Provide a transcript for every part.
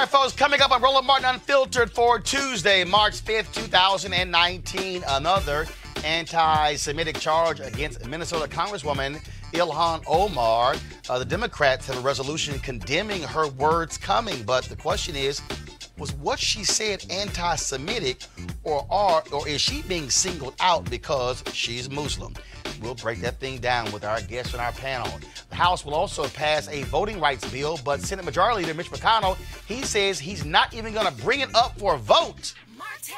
right, folks, coming up on Roland Martin Unfiltered for Tuesday, March 5th, 2019, another anti-Semitic charge against Minnesota Congresswoman Ilhan Omar. The Democrats have a resolution condemning her words coming, but the question is, was what she said anti-Semitic, or is she being singled out because she's Muslim? We'll break that thing down with our guests on our panel. The House will also pass a voting rights bill, but Senate Majority Leader Mitch McConnell, he says he's not even going to bring it up for a vote.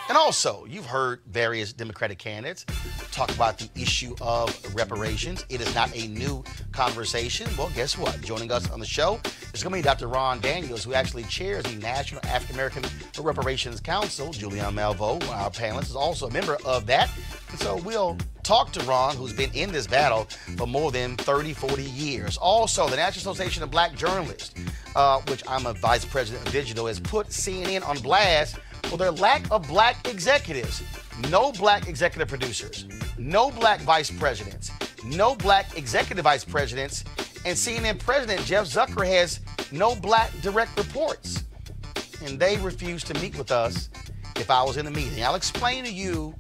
And also, you've heard various Democratic candidates talk about the issue of reparations. It is not a new conversation. Well, guess what? Joining us on the show is going to be Dr. Ron Daniels, who actually chairs the National African American Reparations Council. Julianne Malveaux, our panelist, is also a member of that. And so we'll talk to Ron, who's been in this battle for more than 30, 40 years. Also, the National Association of Black Journalists, which I'm a vice president of digital, has put CNN on blast for their lack of black executives. No black executive producers, no black vice presidents, no black executive vice presidents, and CNN president Jeff Zucker has no black direct reports. And they refused to meet with us if I was in a meeting. I'll explain to you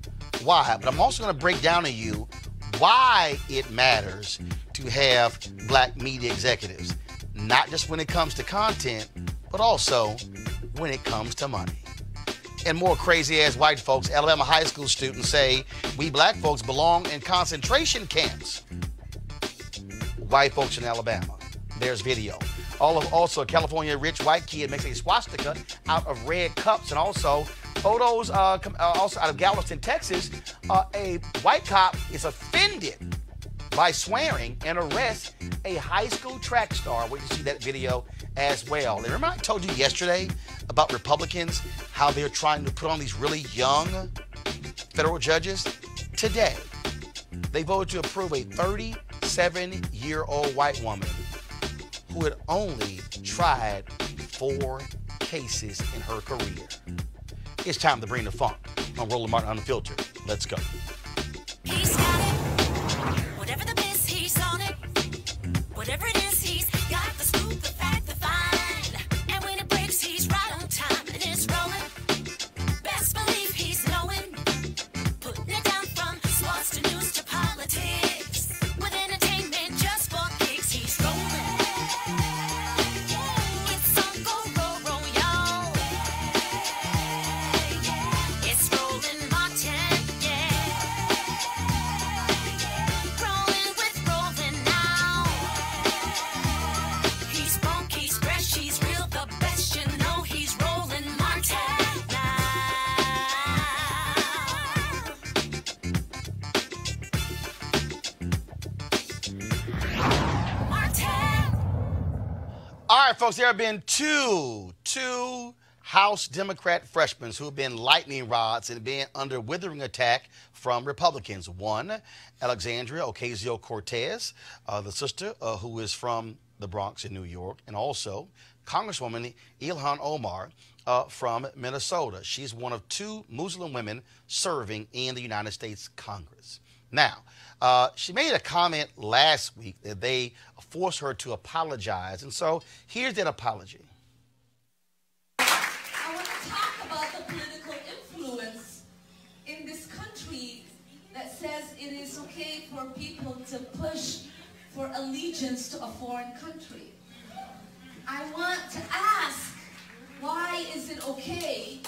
why, but I'm also going to break down to you why it matters to have black media executives, not just when it comes to content, but also when it comes to money. And more crazy-ass white folks, Alabama high school students say we black folks belong in concentration camps. White folks in Alabama. There's video. Also, a California rich white kid makes a swastika out of red cups, and also photos also out of Galveston, Texas. A white cop is offended by swearing and arrests a high school track star. We can see that video as well. And remember I told you yesterday about Republicans, how they're trying to put on these really young federal judges? Today, they voted to approve a 37-year-old white woman who had only tried 4 cases in her career. It's time to bring the funk on Roland Martin Unfiltered. Let's go. He's got it. Whatever the biz, he's on it. Whatever it is, he's got the scoop, the fact, the find. And when it breaks, he's right on time and it's rolling. Best believe he's knowing. Putting it down from sports to news to politics. With entertainment just for kicks, he's rolling. It's on go, roll, y'all. It's Roland Martin, yeah. Rolling with Roland now. He's funk, he's fresh, he's real, the best, you know he's Roland Martin now. Martin. All right, folks, there have been two House Democrat freshmen who have been lightning rods and been under withering attack from Republicans. One, Alexandria Ocasio-Cortez, the sister who is from the Bronx in New York, and also Congresswoman Ilhan Omar from Minnesota. She's one of 2 Muslim women serving in the United States Congress. Now, she made a comment last week that they forced her to apologize, and so here's that apology. I want to talk about the political influence in this country that says it is okay for people to push for allegiance to a foreign country. I want to ask, why is it okay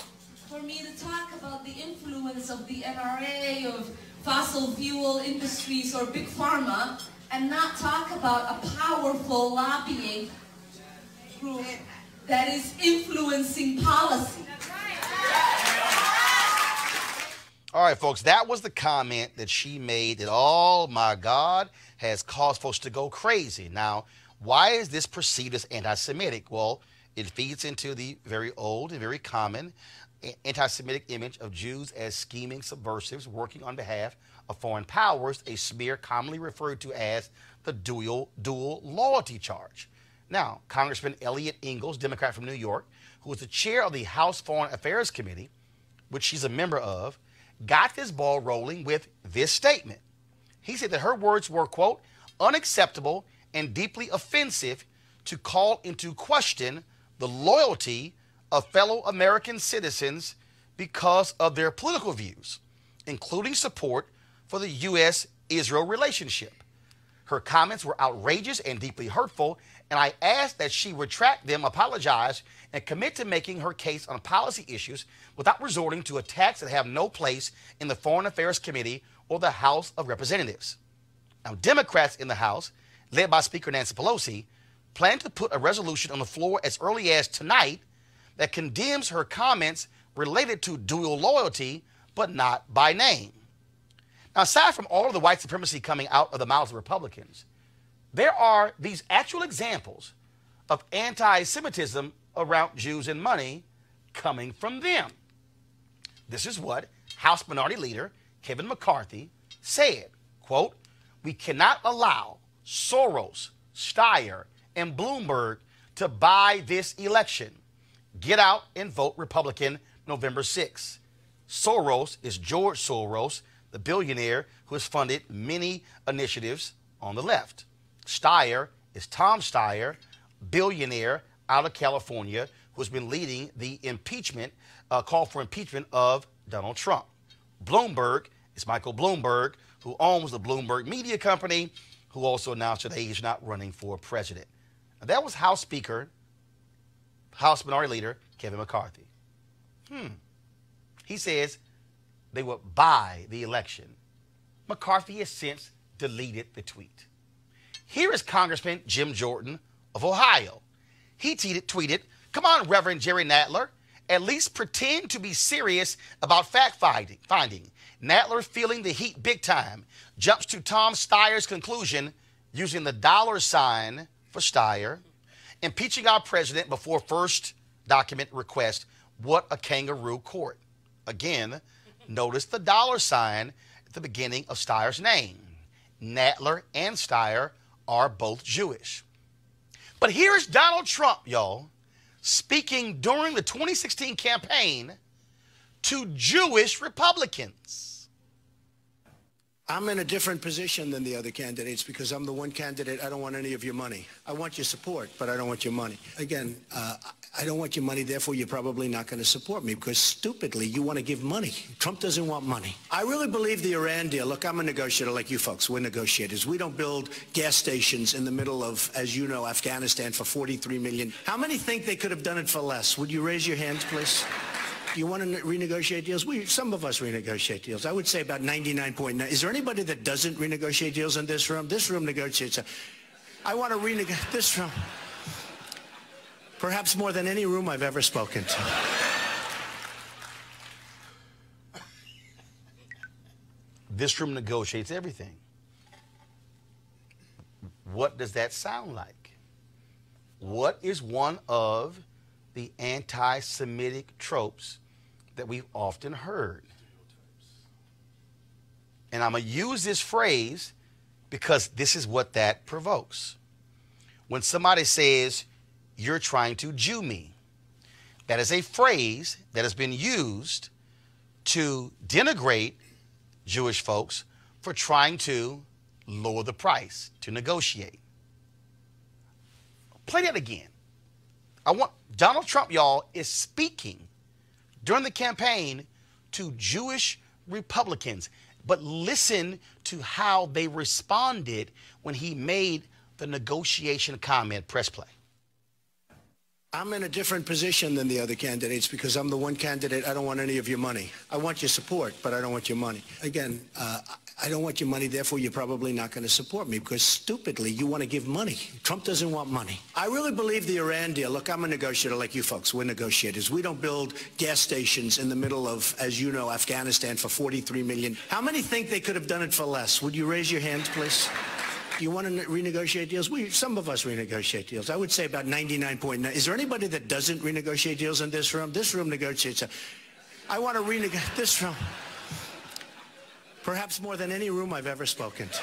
for me to talk about the influence of the NRA, of fossil fuel industries, or big pharma, and not talk about a powerful lobbying group that is influencing policy? All right, folks, that was the comment that she made that, oh my God, has caused folks to go crazy. Now, why is this perceived as anti-Semitic? Well, it feeds into the very old and very common anti-Semitic image of Jews as scheming subversives working on behalf of foreign powers, a smear commonly referred to as the dual loyalty charge. Now, Congressman Eliot Ingalls, Democrat from New York, who is the chair of the House Foreign Affairs Committee, which she's a member of, got this ball rolling with this statement. He said that her words were, quote, unacceptable and deeply offensive to call into question the loyalty of fellow American citizens because of their political views, including support for the U.S.-Israel relationship. Her comments were outrageous and deeply hurtful, and I asked that she retract them, apologize, and commit to making her case on policy issues without resorting to attacks that have no place in the Foreign Affairs Committee or the House of Representatives. Now, Democrats in the House, led by Speaker Nancy Pelosi, plan to put a resolution on the floor as early as tonight that condemns her comments related to dual loyalty, but not by name. Now, aside from all of the white supremacy coming out of the mouths of Republicans, there are these actual examples of anti-Semitism around Jews and money coming from them. This is what House Minority Leader Kevin McCarthy said, quote, "We cannot allow Soros, Steyer, and Bloomberg to buy this election. Get out and vote Republican November 6th. Soros is George Soros, the billionaire who has funded many initiatives on the left. Steyer is Tom Steyer, billionaire out of California, who has been leading the impeachment, call for impeachment of Donald Trump. Bloomberg is Michael Bloomberg, who owns the Bloomberg Media Company, who also announced today he's not running for president." Now, that was House Minority Leader Kevin McCarthy. He says they would buy the election. McCarthy has since deleted the tweet. Here is Congressman Jim Jordan of Ohio. He tweeted, "Come on, Reverend Jerry Nadler, at least pretend to be serious about fact-finding. Nadler, feeling the heat big time, jumps to Tom Steyer's conclusion using the $ for Steyer, impeaching our president before first document request. What a kangaroo court." Again, notice the $ at the beginning of Steyer's name. Nadler and Steyer are both Jewish. But here is Donald Trump, y'all, speaking during the 2016 campaign to Jewish Republicans. I'm in a different position than the other candidates because I'm the one candidate. I don't want any of your money. I want your support, but I don't want your money. Again, I don't want your money, therefore you're probably not going to support me because stupidly you want to give money. Trump doesn't want money. I really believe the Iran deal. Look, I'm a negotiator like you folks. We're negotiators. We don't build gas stations in the middle of, as you know, Afghanistan for $43 million. How many think they could have done it for less? Would you raise your hands, please? You want to renegotiate deals? Some of us renegotiate deals. I would say about 99.9. Is there anybody that doesn't renegotiate deals in this room? This room negotiates. I want to renegotiate this room. Perhaps more than any room I've ever spoken to. This room negotiates everything. What does that sound like? What is one of the anti-Semitic tropes that we've often heard? And I'm going to use this phrase because this is what that provokes. When somebody says, "You're trying to Jew me," that is a phrase that has been used to denigrate Jewish folks for trying to lower the price, to negotiate. Play that again. Donald Trump, y'all, is speaking during the campaign to Jewish Republicans. But listen to how they responded when he made the negotiation comment. Press play. I'm in a different position than the other candidates because I'm the one candidate. I don't want any of your money. I want your support, but I don't want your money. Again, I don't want your money, therefore you're probably not going to support me because stupidly you want to give money. Trump doesn't want money. I really believe the Iran deal. Look, I'm a negotiator like you folks. We're negotiators. We don't build gas stations in the middle of, as you know, Afghanistan for $43 million. How many think they could have done it for less? Would you raise your hands, please? You want to renegotiate deals? Some of us renegotiate deals. I would say about 99.9. Is there anybody that doesn't renegotiate deals in this room? This room negotiates. I want to renegotiate this room. Perhaps more than any room I've ever spoken to.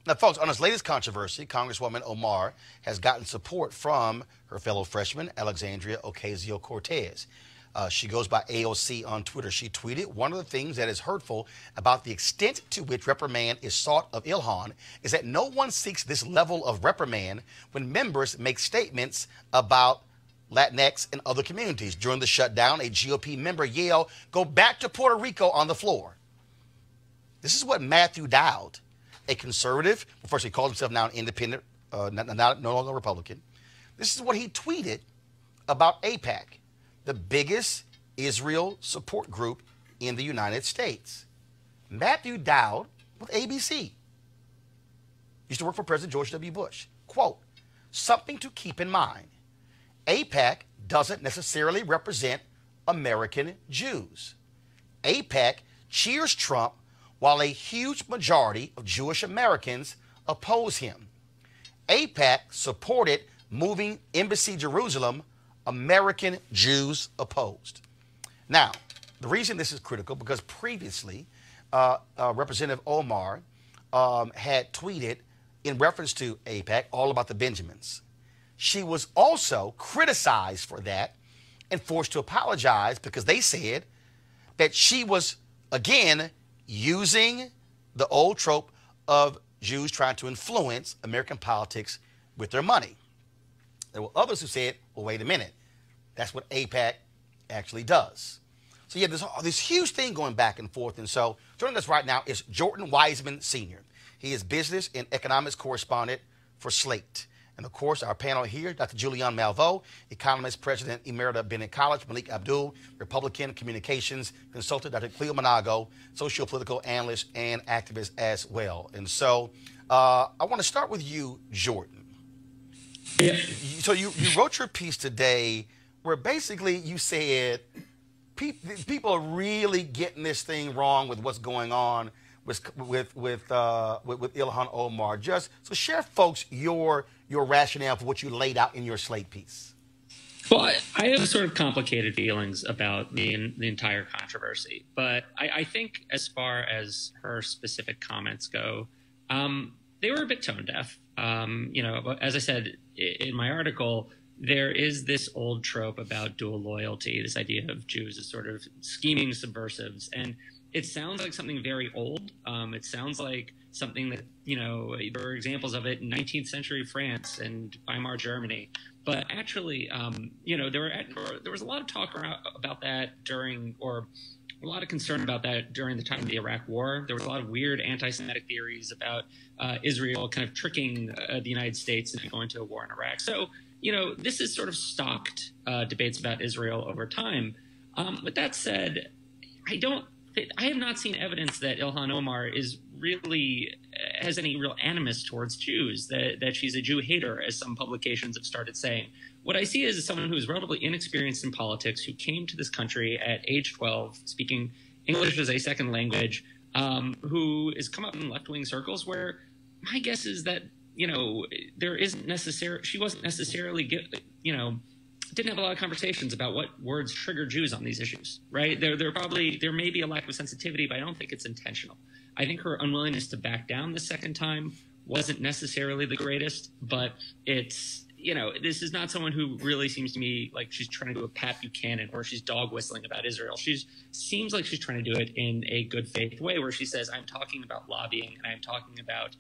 Now, folks, on this latest controversy, Congresswoman Omar has gotten support from her fellow freshman, Alexandria Ocasio-Cortez. She goes by AOC on Twitter. She tweeted, "One of the things that is hurtful about the extent to which reprimand is sought of Ilhan is that no one seeks this level of reprimand when members make statements about Latinx and other communities. During the shutdown, a GOP member yelled, 'Go back to Puerto Rico,' on the floor." This is what Matthew Dowd, a conservative, well, first he called himself now an independent, no longer Republican. This is what he tweeted about AIPAC, the biggest Israel support group in the United States. Matthew Dowd with ABC. Used to work for President George W. Bush. Quote, "Something to keep in mind. AIPAC doesn't necessarily represent American Jews. AIPAC cheers Trump while a huge majority of Jewish Americans oppose him. AIPAC supported moving Embassy Jerusalem. American Jews opposed." Now, the reason this is critical because previously Representative Omar had tweeted in reference to AIPAC all about the Benjamins. She was also criticized for that and forced to apologize because they said that she was, again, using the old trope of Jews trying to influence American politics with their money. There were others who said, well, wait a minute. That's what AIPAC actually does. So you have this huge thing going back and forth. And so joining us right now is Jordan Wiseman Sr. He is business and economics correspondent for Slate. And, of course, our panel here, Dr. Julian Malveaux, economist, president emerita of Bennett College, Malik Abdul, Republican communications consultant, Dr. Cleo Monago, socio-political analyst and activist as well. And so I want to start with you, Jordan. Yeah. So you wrote your piece today where basically you said people are really getting this thing wrong with what's going on with Ilhan Omar. Just so share, folks, your rationale for what you laid out in your Slate piece. Well, I have sort of complicated feelings about the entire controversy, but I think as far as her specific comments go, they were a bit tone deaf. As I said in my article, there is this old trope about dual loyalty, this idea of Jews as sort of scheming subversives, and it sounds like something very old. It sounds like something that, there are examples of it in 19th century France and Weimar Germany. But actually, there was a lot of talk about that or a lot of concern about that during the time of the Iraq War. There was a lot of weird anti-Semitic theories about Israel kind of tricking the United States into going to a war in Iraq. So, this has sort of stocked debates about Israel over time. With that said, I have not seen evidence that Ilhan Omar has any real animus towards Jews, that she's a Jew hater, as some publications have started saying. What I see is someone who is relatively inexperienced in politics, who came to this country at age 12, speaking English as a second language, who has come up in left-wing circles where my guess is that, she wasn't necessarily, didn't have a lot of conversations about what words trigger Jews on these issues, right? There may be a lack of sensitivity, but I don't think it's intentional. I think her unwillingness to back down the second time wasn't necessarily the greatest, but it's, this is not someone who really seems to me like she's trying to do a Pat Buchanan or she's dog whistling about Israel. Seems like she's trying to do it in a good faith way where she says, I'm talking about lobbying and I'm talking about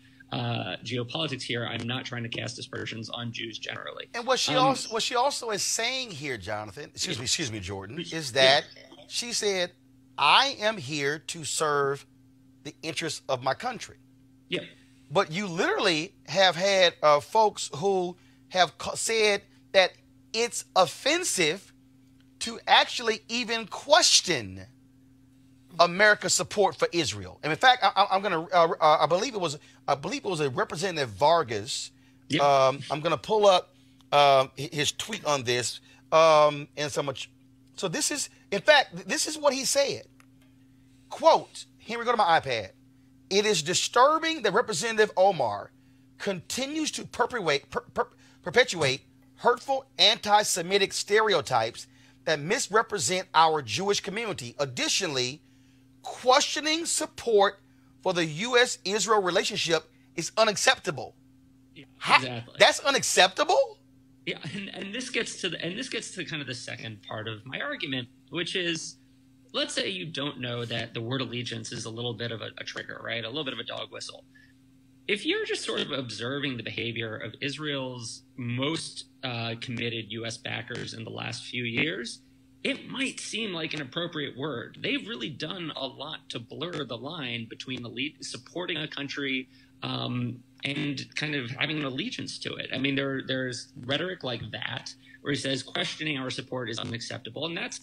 geopolitics here. I'm not trying to cast aspersions on Jews generally. And what she also is saying here, Jonathan, excuse me, Jordan, is that she said, I am here to serve the interests of my country. Yeah. But you literally have had folks who have said that it's offensive to actually even question America's support for Israel. And in fact, I believe it was a Representative Vargas. Yep. I'm going to pull up his tweet on this. And so much. So this is what he said. Quote, here we go to my iPad. It is disturbing that Representative Omar continues to perpetuate hurtful anti-Semitic stereotypes that misrepresent our Jewish community. Additionally, questioning support for the U.S.-Israel relationship is unacceptable. Yeah, exactly. That's unacceptable? Yeah, and this gets to kind of the second part of my argument, which is, let's say you don't know that the word allegiance is a little bit of a trigger, right? A little bit of a dog whistle. If you're just sort of observing the behavior of Israel's most committed U.S. backers in the last few years, it might seem like an appropriate word. They've really done a lot to blur the line between supporting a country and kind of having an allegiance to it. I mean, there's rhetoric like that where he says questioning our support is unacceptable, and that's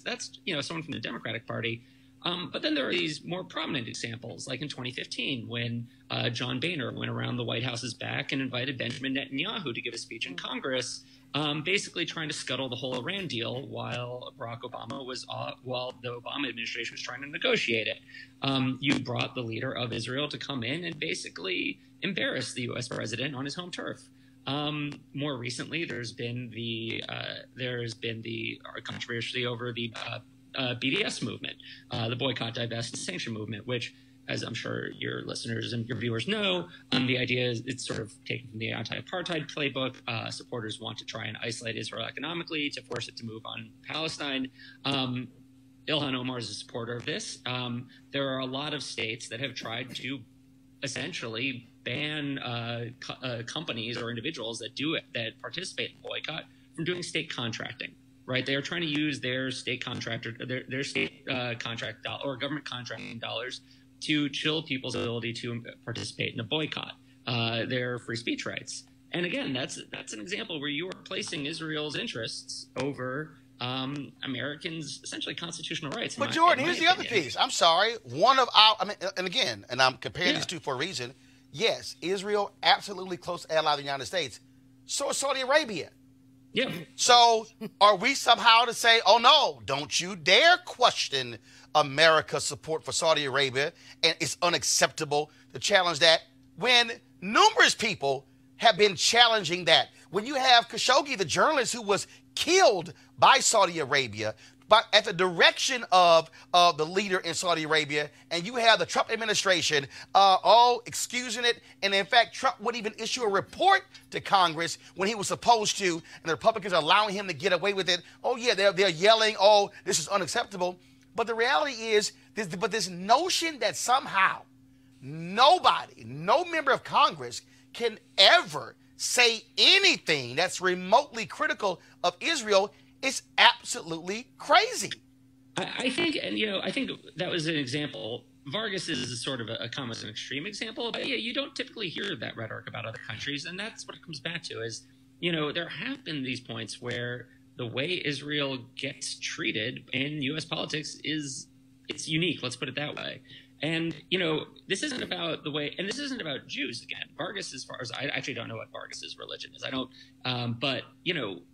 someone from the Democratic Party. But then there are these more prominent examples, like in 2015 when John Boehner went around the White House's back and invited Benjamin Netanyahu to give a speech in Congress, basically trying to scuttle the whole Iran deal while the Obama administration was trying to negotiate it. You brought the leader of Israel to come in and basically embarrass the U.S. president on his home turf. More recently, there's been the controversy over the BDS movement, the boycott, divest, and sanction movement, which, as I'm sure your listeners and your viewers know, the idea is it's sort of taken from the anti-apartheid playbook. Supporters want to try and isolate Israel economically to force it to move on Palestine. Ilhan Omar is a supporter of this. There are a lot of states that have tried to essentially ban companies or individuals that participate in boycott from doing state contracting. Right, they are trying to use their state contract or government contracting dollars to chill people's ability to participate in a boycott, their free speech rights. And again, that's an example where you are placing Israel's interests over Americans' essentially constitutional rights. But Jordan, here's the other piece. I'm sorry, and I'm comparing these two for a reason. Yes, Israel, absolutely close ally of the United States. So is Saudi Arabia. Yeah. So are we somehow to say, oh, no, don't you dare question America's support for Saudi Arabia, and it's unacceptable to challenge that when numerous people have been challenging that? When you have Khashoggi, the journalist who was killed by Saudi Arabia, but at the direction of the leader in Saudi Arabia, and you have the Trump administration all excusing it, and in fact, Trump wouldn't even issue a report to Congress when he was supposed to, and the Republicans are allowing him to get away with it. Oh, yeah, they're yelling, oh, this is unacceptable. But the reality is, this notion that somehow nobody, no member of Congress can ever say anything that's remotely critical of Israel is absolutely crazy. I think that was an example. Vargas is sort of a come as an extreme example, but yeah, you don't typically hear that rhetoric about other countries, and that's what it comes back to is, there have been these points where the way Israel gets treated in U.S. politics it's unique, let's put it that way. And, this isn't about the way, and this isn't about Jews again. Vargas, as far as I actually don't know what Vargas's religion is. I don't, but,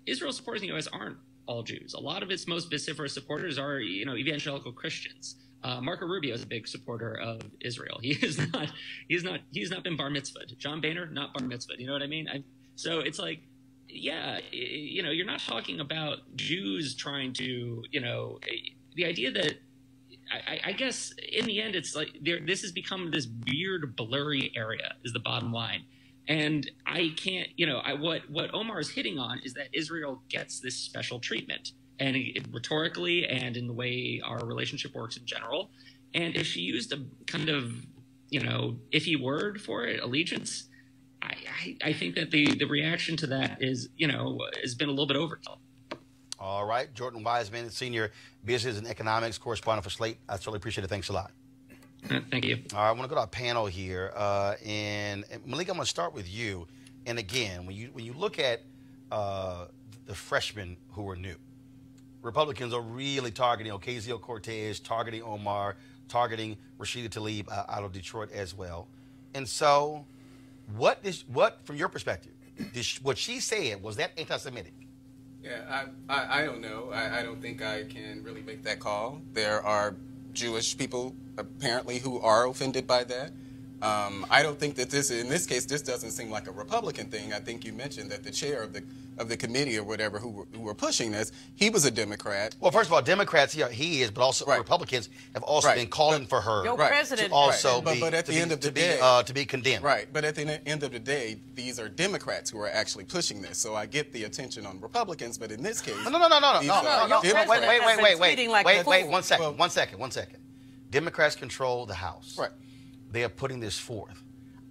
Israel supporters in the U.S. aren't all Jews. A lot of its most vociferous supporters are, evangelical Christians. Marco Rubio is a big supporter of Israel. He's not been bar mitzvahed. John Boehner, not bar mitzvahed. You know what I mean? So it's like, yeah, you're not talking about Jews trying to, the idea that I guess in the end, it's like this has become this weird, blurry area is the bottom line. And I can't, what Omar is hitting on is that Israel gets this special treatment, and rhetorically and in the way our relationship works in general. And if she used a kind of, iffy word for it, allegiance, I think that the reaction to that is, has been a little bit overkill. All right. Jordan Wiseman, Senior Business and Economics Correspondent for Slate. I certainly appreciate it. Thanks a lot. Thank you. All right, I want to go to our panel here, and Malik, I'm going to start with you. And again, when you look at the freshmen who are new, Republicans are really targeting Ocasio-Cortez, targeting Omar, targeting Rashida Tlaib out of Detroit as well. And so, what from your perspective, what she said, was that anti-Semitic? Yeah, I don't know. I don't think I can really make that call. There are Jewish people apparently who are offended by that. I don't think that in this case, this doesn't seem like a Republican thing. I think you mentioned that the chair of the committee or whatever who were pushing this, he was a Democrat. Well, first of all, Democrats, he is, but also Republicans have also been calling for her president to also but at the end of the day, to be condemned. Right, but at the end of the day, these are Democrats who are actually pushing this. So I get the attention on Republicans, but in this case, No. Wait, 1 second. 1 second. 1 second. Democrats control the House. Right. They are putting this forth.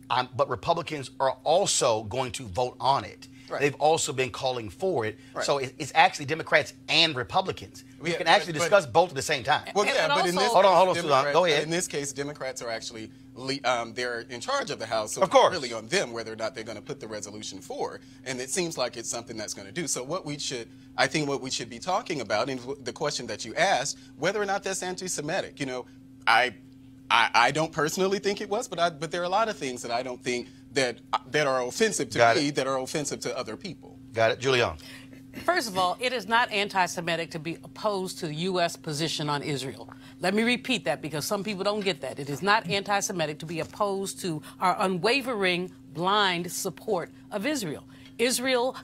But Republicans are also going to vote on it. Right. They've also been calling for it. Right. So it's actually Democrats and Republicans. We can actually discuss both at the same time. Well, yeah, but in this hold on, Susan. Go ahead. In this case, Democrats are actually they're in charge of the House, so of course, it's really on them whether or not they're going to put the resolution forward. And it seems like it's something that's going to do. So I think what we should be talking about, and the question that you asked, whether or not that's anti-Semitic. I don't personally think it was, but there are a lot of things that I don't think that are offensive to me that are offensive to other people. Got it, Julian. First of all, it is not anti-Semitic to be opposed to the U.S. position on Israel. Let me repeat that because some people don't get that. It is not anti-Semitic to be opposed to our unwavering, blind support of Israel. Israel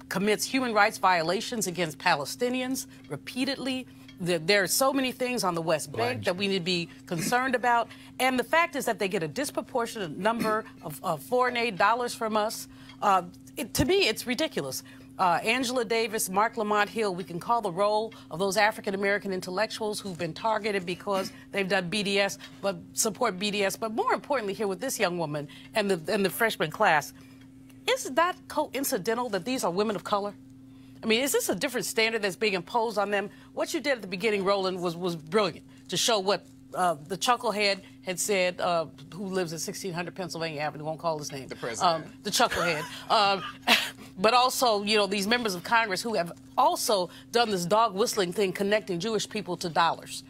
commits human rights violations against Palestinians repeatedly. There are so many things on the West Bank that we need to be concerned about. And the fact is that they get a disproportionate number of foreign aid dollars from us. To me, it's ridiculous. Angela Davis, Mark Lamont Hill, we can call the roll of those African-American intellectuals who've been targeted because they've done BDS, but support BDS. But more importantly here with this young woman and the freshman class, is that coincidental that these are women of color? I mean, is this a different standard that's being imposed on them? What you did at the beginning, Roland, was brilliant to show what the chucklehead had said, who lives at 1600 Pennsylvania Avenue, won't call his name. The president. The chucklehead. But also, these members of Congress who have also done this dog whistling thing connecting Jewish people to dollars.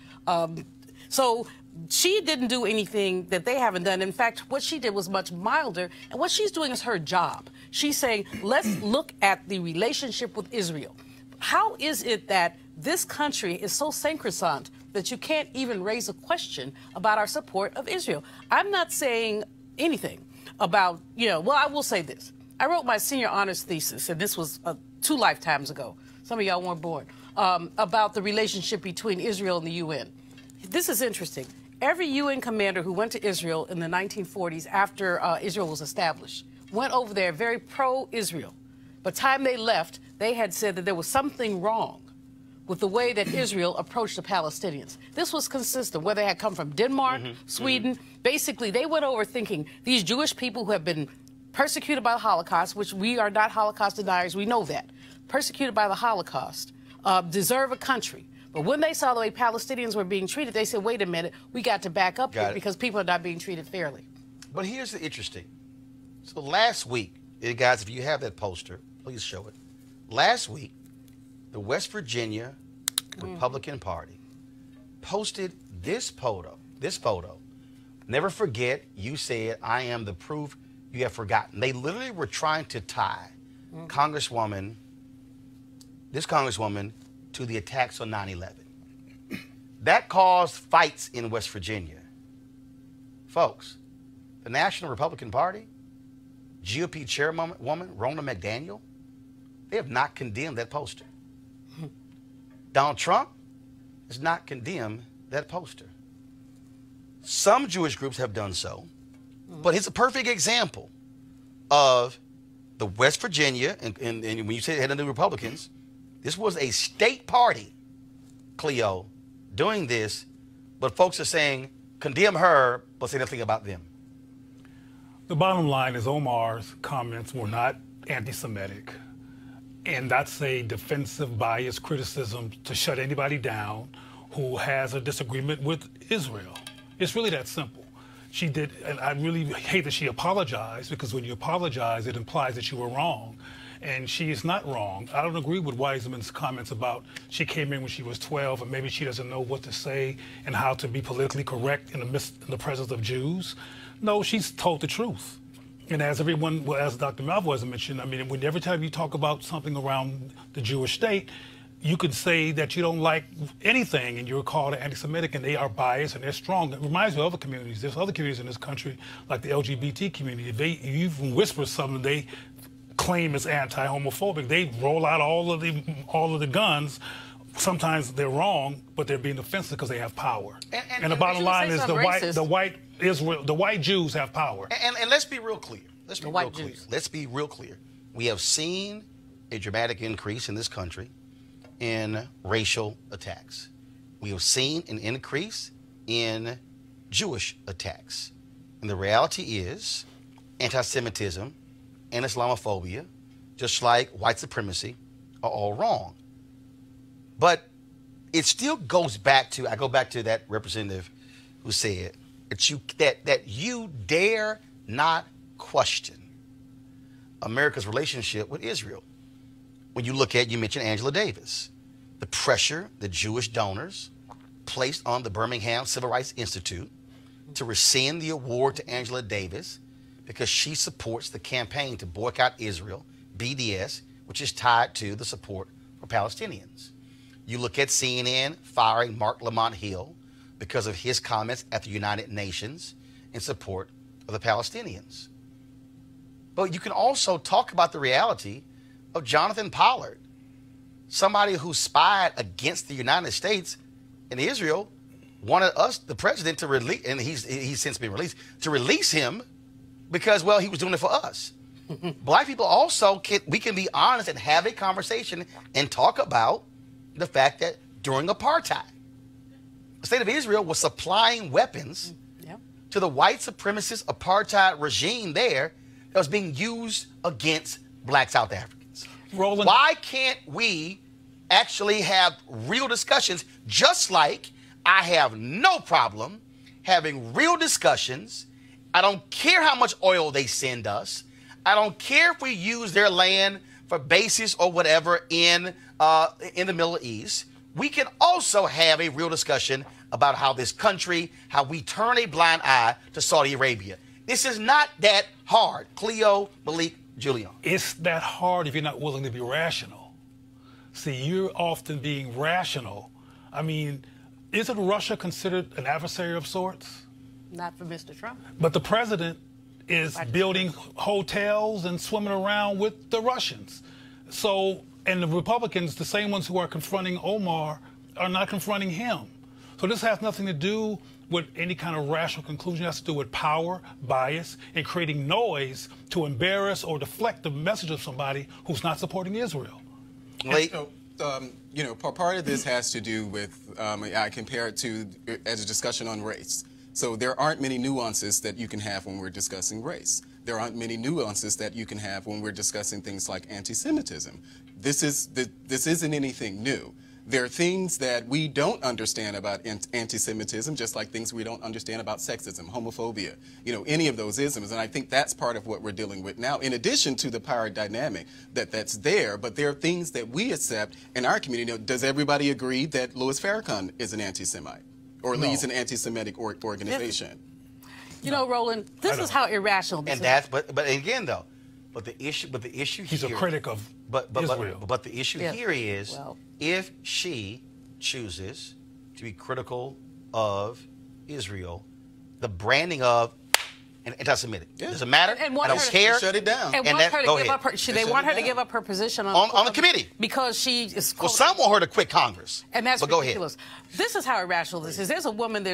So she didn't do anything that they haven't done. In fact, what she did was much milder, and what she's doing is her job. She's saying, let's look at the relationship with Israel. How is it that this country is so sacrosanct that you can't even raise a question about our support of Israel? I'm not saying anything about, well, I will say this. I wrote my senior honors thesis, and this was 2 lifetimes ago. Some of y'all weren't born, about the relationship between Israel and the UN. This is interesting. Every UN commander who went to Israel in the 1940s after Israel was established went over there very pro-Israel. By the time they left, they had said that there was something wrong with the way that Israel approached the Palestinians. This was consistent, whether they had come from Denmark, Sweden. Basically, they went over thinking these Jewish people who have been persecuted by the Holocaust, which we are not Holocaust deniers, we know that, persecuted by the Holocaust, deserve a country. But when they saw the way Palestinians were being treated, they said, wait a minute, we got to back up here because people are not being treated fairly. But here's the interesting. So last week, guys, if you have that poster, please show it. Last week, the West Virginia Republican Party posted this photo. Never forget, you said, I am the proof you have forgotten. They literally were trying to tie this congresswoman to the attacks on 9/11. That caused fights in West Virginia. Folks, the National Republican Party, GOP chairwoman Roland McDaniel, they have not condemned that poster. Donald Trump has not condemned that poster. Some Jewish groups have done so, but it's a perfect example of the West Virginia, and when you say head of the Republicans, this was a state party, Cleo, doing this, but folks are saying, condemn her, but say nothing about them. The bottom line is Omar's comments were not anti-Semitic, and that's a defensive, biased criticism to shut anybody down who has a disagreement with Israel. It's really that simple. She did, and I really hate that she apologized, because when you apologize, it implies that you were wrong. And she is not wrong. I don't agree with Wiseman's comments about she came in when she was 12 and maybe she doesn't know what to say and how to be politically correct in the presence of Jews. No, she's told the truth. And as everyone, as Dr. Malvoisin mentioned, I mean, every time you talk about something around the Jewish state, you could say that you don't like anything and you're called anti-Semitic, and they are biased and they're strong. It reminds me of other communities. There's other communities in this country, like the LGBT community. If you even whisper something they claim is anti-homophobic, they roll out all of the guns. Sometimes they're wrong, but they're being offensive because they have power. And the bottom line is the white Jews have power. And let's be real clear. Let's be real clear. We have seen a dramatic increase in this country in racial attacks. We have seen an increase in Jewish attacks. And the reality is anti-Semitism and Islamophobia, just like white supremacy, are all wrong. But it still goes back to, I go back to that representative who said that you dare not question America's relationship with Israel. When you look at, you mentioned Angela Davis, the pressure the Jewish donors placed on the Birmingham Civil Rights Institute to rescind the award to Angela Davis because she supports the campaign to boycott Israel, BDS, which is tied to the support for Palestinians. You look at CNN firing Mark Lamont Hill because of his comments at the United Nations in support of the Palestinians. But you can also talk about the reality of Jonathan Pollard, somebody who spied against the United States and Israel, wanted us, the president, to release, and he's since been released, to release him because, well, he was doing it for us. Black people also, we can be honest and have a conversation and talk about the fact that during apartheid, the state of Israel was supplying weapons to the white supremacist apartheid regime there that was being used against black South Africans. Roland, why can't we actually have real discussions, just like I have no problem having real discussions? I don't care how much oil they send us. I don't care if we use their land for bases or whatever in the Middle East. We can also have a real discussion about how this country, how we turn a blind eye to Saudi Arabia. This is not that hard. Cleo, Malik, Julian. It's that hard if you're not willing to be rational. See, you're often being rational. I mean, isn't Russia considered an adversary of sorts? Not for Mr. Trump. But the president is building hotels and swimming around with the Russians. So, and the Republicans, the same ones who are confronting Omar, are not confronting him. So this has nothing to do with any kind of rational conclusion. It has to do with power, bias, and creating noise to embarrass or deflect the message of somebody who's not supporting Israel. So, you know, part of this has to do with, I compare it to as a discussion on race. So there aren't many nuances that you can have when we're discussing race. There aren't many nuances that you can have when we're discussing things like anti-Semitism. This isn't anything new. There are things that we don't understand about anti-Semitism, just like things we don't understand about sexism, homophobia, you know, any of those isms. And I think that's part of what we're dealing with now, in addition to the power dynamic that's there. But there are things that we accept in our community. You know, does everybody agree that Louis Farrakhan is an anti-Semite or leads an anti-Semitic organization? You know, Roland, this is how irrational this is. But again, though, the issue he's here, a critic of Israel. But the issue here is, if she chooses to be critical of Israel, the branding of an anti-Semitic doesn't matter. I don't care. Shut it down. And want her to give up her. They want her to give up her position on the committee because she is. Well, some want her to quit Congress. And that's ridiculous. Go ahead. This is how irrational this is. There's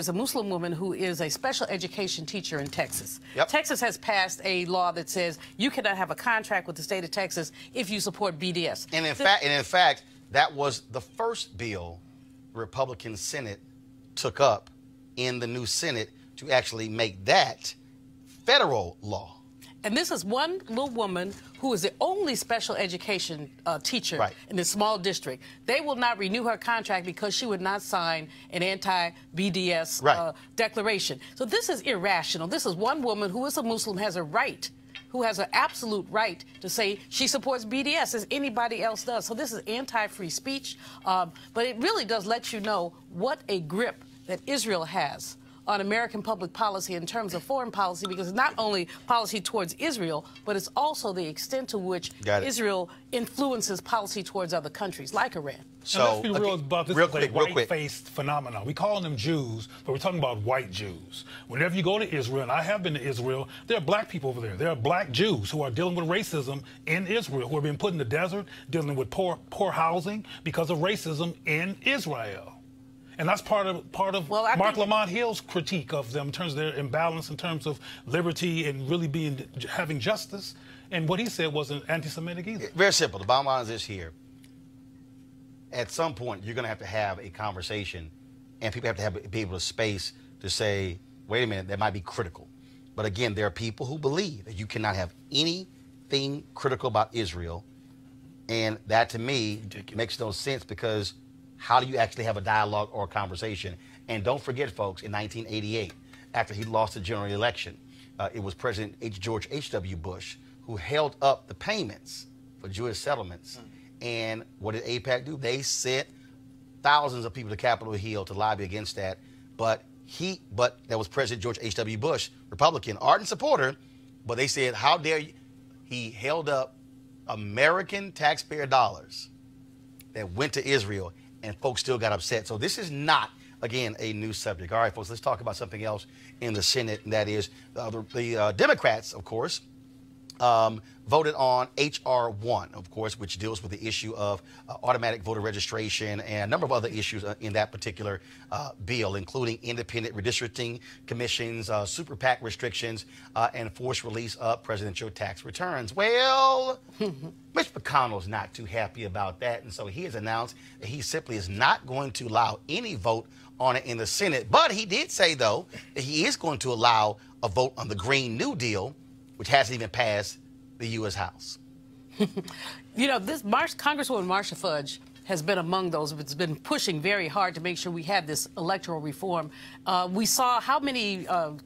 a Muslim woman who is a special education teacher in Texas. Yep. Texas has passed a law that says you cannot have a contract with the state of Texas if you support BDS. And in fact, that was the first bill the Republican Senate took up in the new Senate to actually make that federal law. And this is one little woman who is the only special education teacher in this small district. They will not renew her contract because she would not sign an anti-BDS declaration. So this is irrational. This is one woman who is a Muslim, has a right, who has an absolute right to say she supports BDS as anybody else does. So this is anti-free speech. But it really does let you know what a grip that Israel has on American public policy in terms of foreign policy, because it's not only policy towards Israel, but it's also the extent to which Israel influences policy towards other countries like Iran. So let's be real about this. White-faced phenomenon. We call them Jews, but we're talking about white Jews. Whenever you go to Israel, and I have been to Israel, there are black people over there. There are black Jews who are dealing with racism in Israel, who are being put in the desert, dealing with poor housing because of racism in Israel. And that's part of Mark Lamont Hill's critique of them in terms of their imbalance, in terms of liberty and really having justice. And what he said wasn't anti-Semitic either. Very simple. The bottom line is this here. At some point, you're going to have a conversation, and people have to be able to space to say, wait a minute, that might be critical. But again, there are people who believe that you cannot have anything critical about Israel. And that, to me, makes no sense, because how do you actually have a dialogue or a conversation? And don't forget, folks, in 1988, after he lost the general election, it was President George H.W. Bush who held up the payments for Jewish settlements. And what did AIPAC do? They sent thousands of people to Capitol Hill to lobby against that. But that was President George H.W. Bush, Republican, ardent supporter. But they said, how dare you? He held up American taxpayer dollars that went to Israel, and folks still got upset. So this is not, again, a new subject. All right, folks, let's talk about something else in the Senate, and that is the Democrats, of course, voted on HR1, of course, which deals with the issue of automatic voter registration and a number of other issues in that particular bill, including independent redistricting commissions, super PAC restrictions, and forced release of presidential tax returns. Well, Mitch McConnell's not too happy about that, and so he has announced that he simply is not going to allow any vote on it in the Senate. But he did say, though, that he is going to allow a vote on the Green New Deal, which hasn't even passed the U.S. House. You know, Congresswoman Marcia Fudge has been among those who's been pushing very hard to make sure we have this electoral reform. We saw how many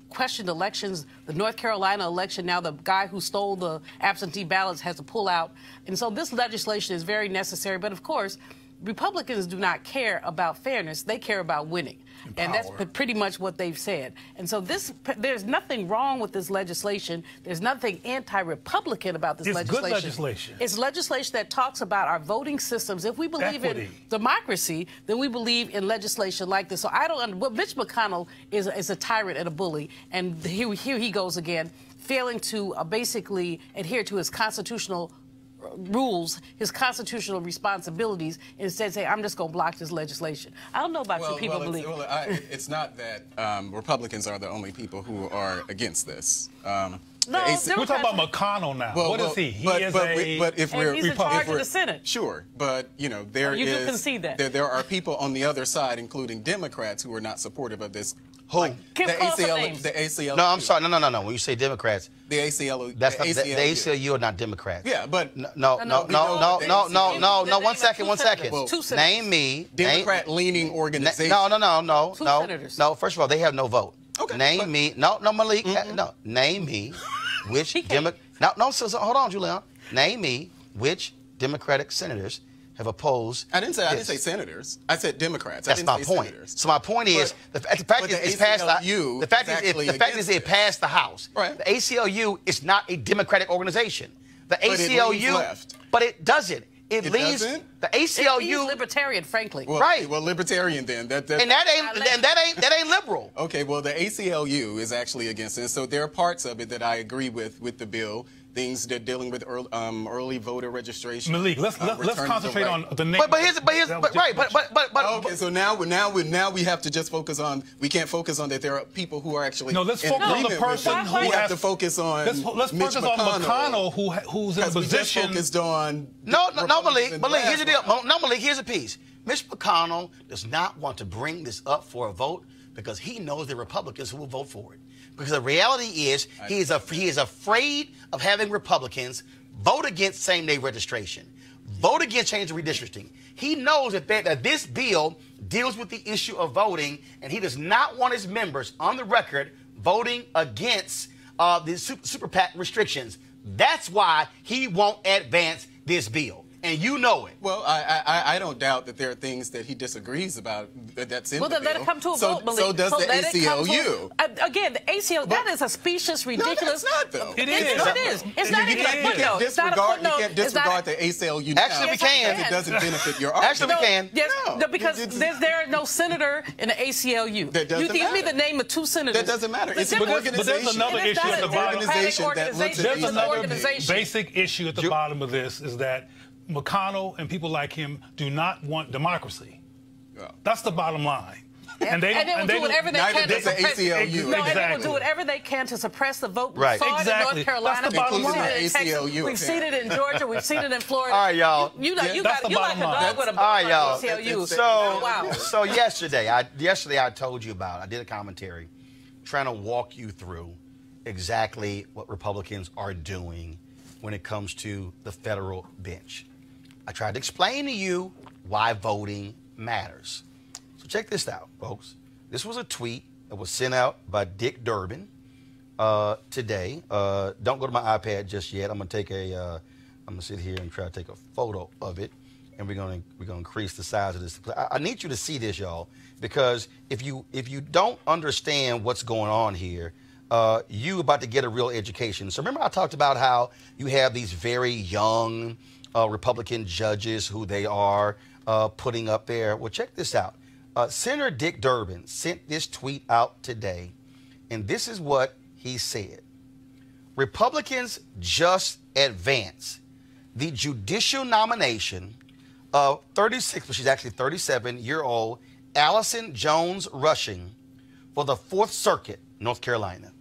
questioned elections, the North Carolina election, now the guy who stole the absentee ballots has to pull out. And so this legislation is very necessary. But, of course, Republicans do not care about fairness. They care about winning. And that's pretty much what they've said. And so there's nothing wrong with this legislation. There's nothing anti-Republican about this legislation. It's good legislation. It's legislation that talks about our voting systems. If we believe in democracy, then we believe in legislation like this. So I don't. Well, Mitch McConnell is a tyrant and a bully, and here he goes again, failing to basically adhere to his constitutional rules, his constitutional responsibilities, instead say, I'm just going to block this legislation. I don't know about you people believe. It's not that Republicans are the only people who are against this. No, we're talking about McConnell now. What is he? But if we're he's in charge of the Senate. Sure, but you know there are people on the other side, including Democrats, who are not supportive of this. Who? Like the ACLU. No, I'm sorry. No. When you say Democrats, the ACLU. That's not, the ACLU are not Democrats. Yeah, but no. 1 second. Well, name me Democrat-leaning organization. No. Senators. No. First of all, they have no vote. Okay. Name me. No, Malik. No. Name me which Democrat. No. So, hold on, Julian. Name me which Democratic senators have opposed. I didn't say senators. I said Democrats. That's my point. Senators. So my point is the fact is it passed the House. Right. The ACLU is not a Democratic organization. The ACLU, but it doesn't. It leaves doesn't? The ACLU. It leaves libertarian, frankly. Well, right. Well, libertarian then. That ain't liberal. Okay. Well, the ACLU is actually against it. So there are parts of it that I agree with the bill. Things that dealing with early voter registration. Malik, let's concentrate on the name. Okay, so now we have to just focus on. We can't focus on that there are people who are actually. No, let's focus on the person who we have to focus on. Let's focus on McConnell, who's in a position. We just focused on. No, Malik. Here's the deal. No, Malik. Here's a piece. Mitch McConnell does not want to bring this up for a vote because he knows there are Republicans who will vote for it. Because the reality is he is afraid of having Republicans vote against same-day registration, vote against change of redistricting. He knows that this bill deals with the issue of voting, and he does not want his members on the record voting against the super PAC restrictions. That's why he won't advance this bill. and you know it. Well, I don't doubt that there are things that he disagrees about that's in the bill. Well, then let it come to a vote, Malik. So does the let it come ACLU. again, the ACLU, that is a specious, ridiculous. No, that's not, though. It is. is. No, it is. It's not even a footnote. You can't disregard the ACLU now. Actually, we can. Because it doesn't benefit your argument. Actually, we can. Yes, No. because there are no senator in the ACLU. That doesn't you can give me matter. the name of 2 senators. That doesn't matter. It's an difference- organization. But there's another It is issue not at the an bottom. democratic Organization that looks at organization. There's It's an another organization. basic issue at the bottom of this is that McConnell and people like him do not want democracy. Well, That's the bottom line. And they will do whatever they neither can to does the suppress ACLU. No, and they will Exactly. do whatever they can to suppress the vote. We Right. saw it in Exactly. North Carolina. That's the bottom We've seen line. it in Texas. ACLU, We've seen it in Georgia. We've seen it in Florida. All right, y'all. You That's the like a bottom line. dog with a bone. All right, y'all. ACLU. So, wow. so yesterday I told you about. I did a commentary, trying to walk you through exactly what Republicans are doing when it comes to the federal bench. I tried to explain to you why voting matters. So check this out, folks. This was a tweet that was sent out by Dick Durbin today. Don't go to my iPad just yet. I'm gonna sit here and try to take a photo of it, and we're gonna increase the size of this. I need you to see this, y'all, because if you don't understand what's going on here, you about to get a real education. So remember I talked about how you have these very young Republican judges who they are putting up there. Well, check this out. Senator Dick Durbin sent this tweet out today, and this is what he said. Republicans just advance the judicial nomination of 36, but she's actually 37-year-old Allison Jones Rushing for the 4th Circuit, North Carolina.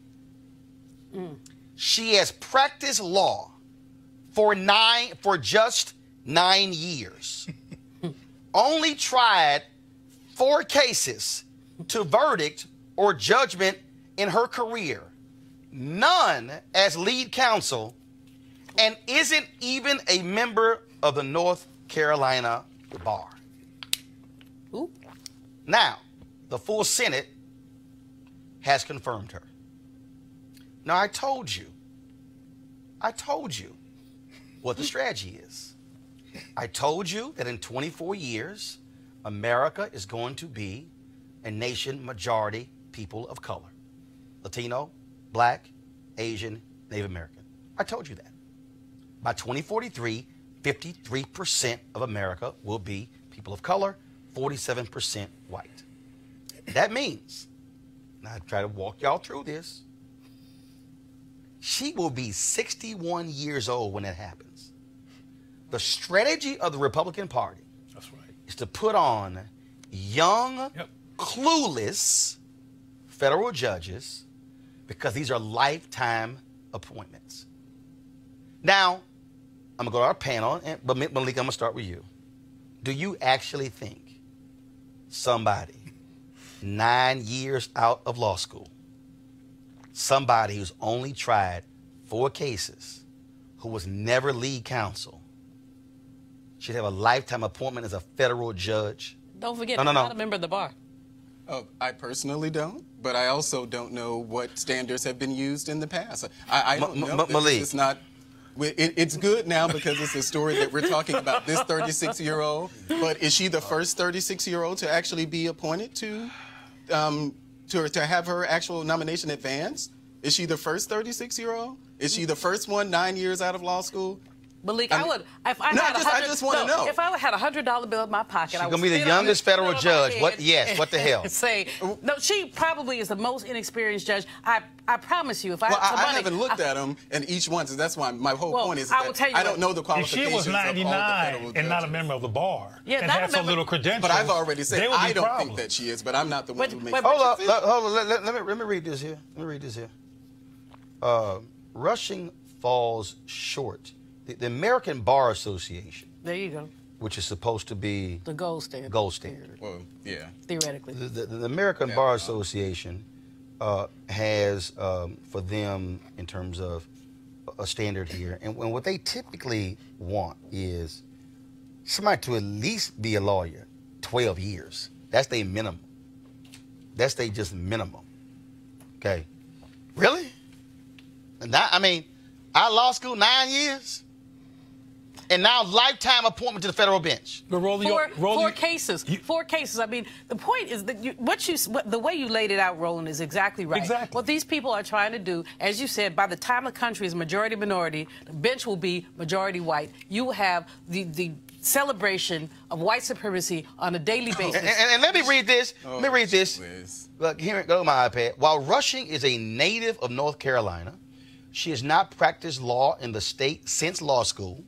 She has practiced law for just 9 years. Only tried 4 cases to verdict or judgment in her career. None as lead counsel, and isn't even a member of the North Carolina Bar. Ooh. Now, the full Senate has confirmed her. Now, I told you what the strategy is. I told you that in 24 years, America is going to be a nation majority people of color. Latino, Black, Asian, Native American. I told you that. By 2043, 53% of America will be people of color, 47% white. That means, and I try to walk y'all through this, she will be 61 years old when that happens. The strategy of the Republican Party is to put on young, clueless federal judges because these are lifetime appointments. Now, I'm going to go to our panel, but Malik, I'm going to start with you. Do you actually think somebody 9 years out of law school, somebody who's only tried 4 cases, who was never lead counsel, should have a lifetime appointment as a federal judge? Don't forget, No. I'm not a member of the bar. Oh, I personally don't, but I also don't know what standards have been used in the past. I don't know. Malik. It's not. It's good now because it's a story that we're talking about this 36-year-old. But is she the first 36-year-old to actually be appointed to have her actual nomination advanced? Is she the first 36-year-old? Is she the first one 9 years out of law school? Malik, I just want to know. If I had a $100 bill in my pocket, She's I would going to be the spit on youngest it, federal spit on my judge. head What? Yes, what the hell? and say, no, she probably is the most inexperienced judge. I promise you, if I Well, had some I money, haven't looked at them, and each one, so that's why my whole point is I will that tell you I don't know the If qualifications she was of all the 99 federal and not a judges. member of the bar Yeah, and not a had so member- little credentials, But I've already said there would be I don't think problems. that she is, but I'm not the one who makes but- Hold on. Let me read this here. Rushing falls short. The American Bar Association, there you go, which is supposed to be the gold standard. gold standard. Well, yeah. Theoretically. The American Bar Association has for them in terms of a standard here, and what they typically want is somebody to at least be a lawyer 12 years. That's their minimum. That's their just minimum. Okay. Really? And that, I mean, our law school 9 years. And now lifetime appointment to the federal bench. But Four cases. 4 cases. I mean, the point is that the way you laid it out, Roland, is exactly right. Exactly. What these people are trying to do, as you said, by the time the country is majority minority, the bench will be majority white. You will have the celebration of white supremacy on a daily basis. And let me read this. Let me read this. Whiz. Look, here, go to my iPad. While Rushing is a native of North Carolina, she has not practiced law in the state since law school,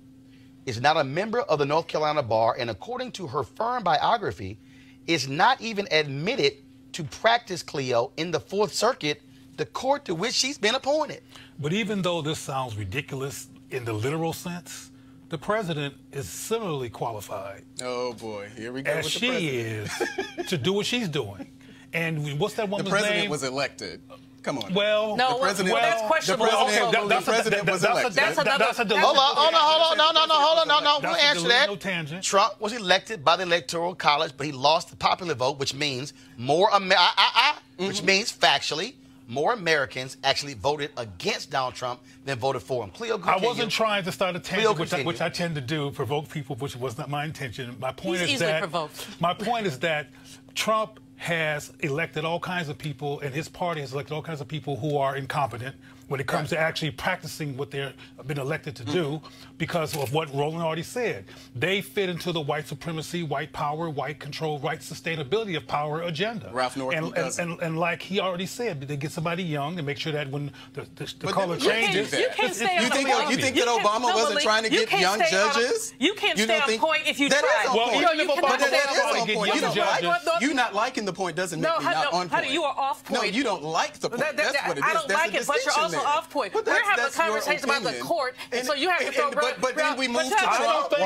is not a member of the North Carolina Bar, and according to her firm biography, is not even admitted to practice, Cleo, in the Fourth Circuit, the court to which she's been appointed. But even though this sounds ridiculous in the literal sense, the president is similarly qualified. Oh, boy. Here we go as with the she president. is to do what she's doing. And what's that woman's The president name? was elected. Come on. Well, No, the president, that's questionable. the president was elected. That's a dilemma. Hold on. No. We'll That's a answer that. delusional tangent. Trump was elected by the Electoral College, but he lost the popular vote, which means which means factually more Americans actually voted against Donald Trump than voted for him. Cleo, I wasn't trying to start a tangent, continue. which I tend to do, provoke people, which was not my intention. My point He's is easily that provoked. my point is that Trump has elected all kinds of people, and his party has elected all kinds of people who are incompetent when it comes to actually practicing what they've been elected to do because of what Roland already said. They fit into the white supremacy, white power, white control, white sustainability of power agenda. Ralph Northam doesn't. and like he already said, they get somebody young and make sure that when the But color you can't changes. do that. You can't stay on You think point. that Obama wasn't trying to get young judges? You can't You stay don't on think- point if you That try. is on point. No, you But cannot But stay that on is point. on get point. young judges. You not liking the point doesn't make me not on point. You are off point. No, you don't like the point. That's what it is. I don't like it, but you're also off point. We're having a conversation about the court, and so you have to throw. But then we move to I don't Trump. think-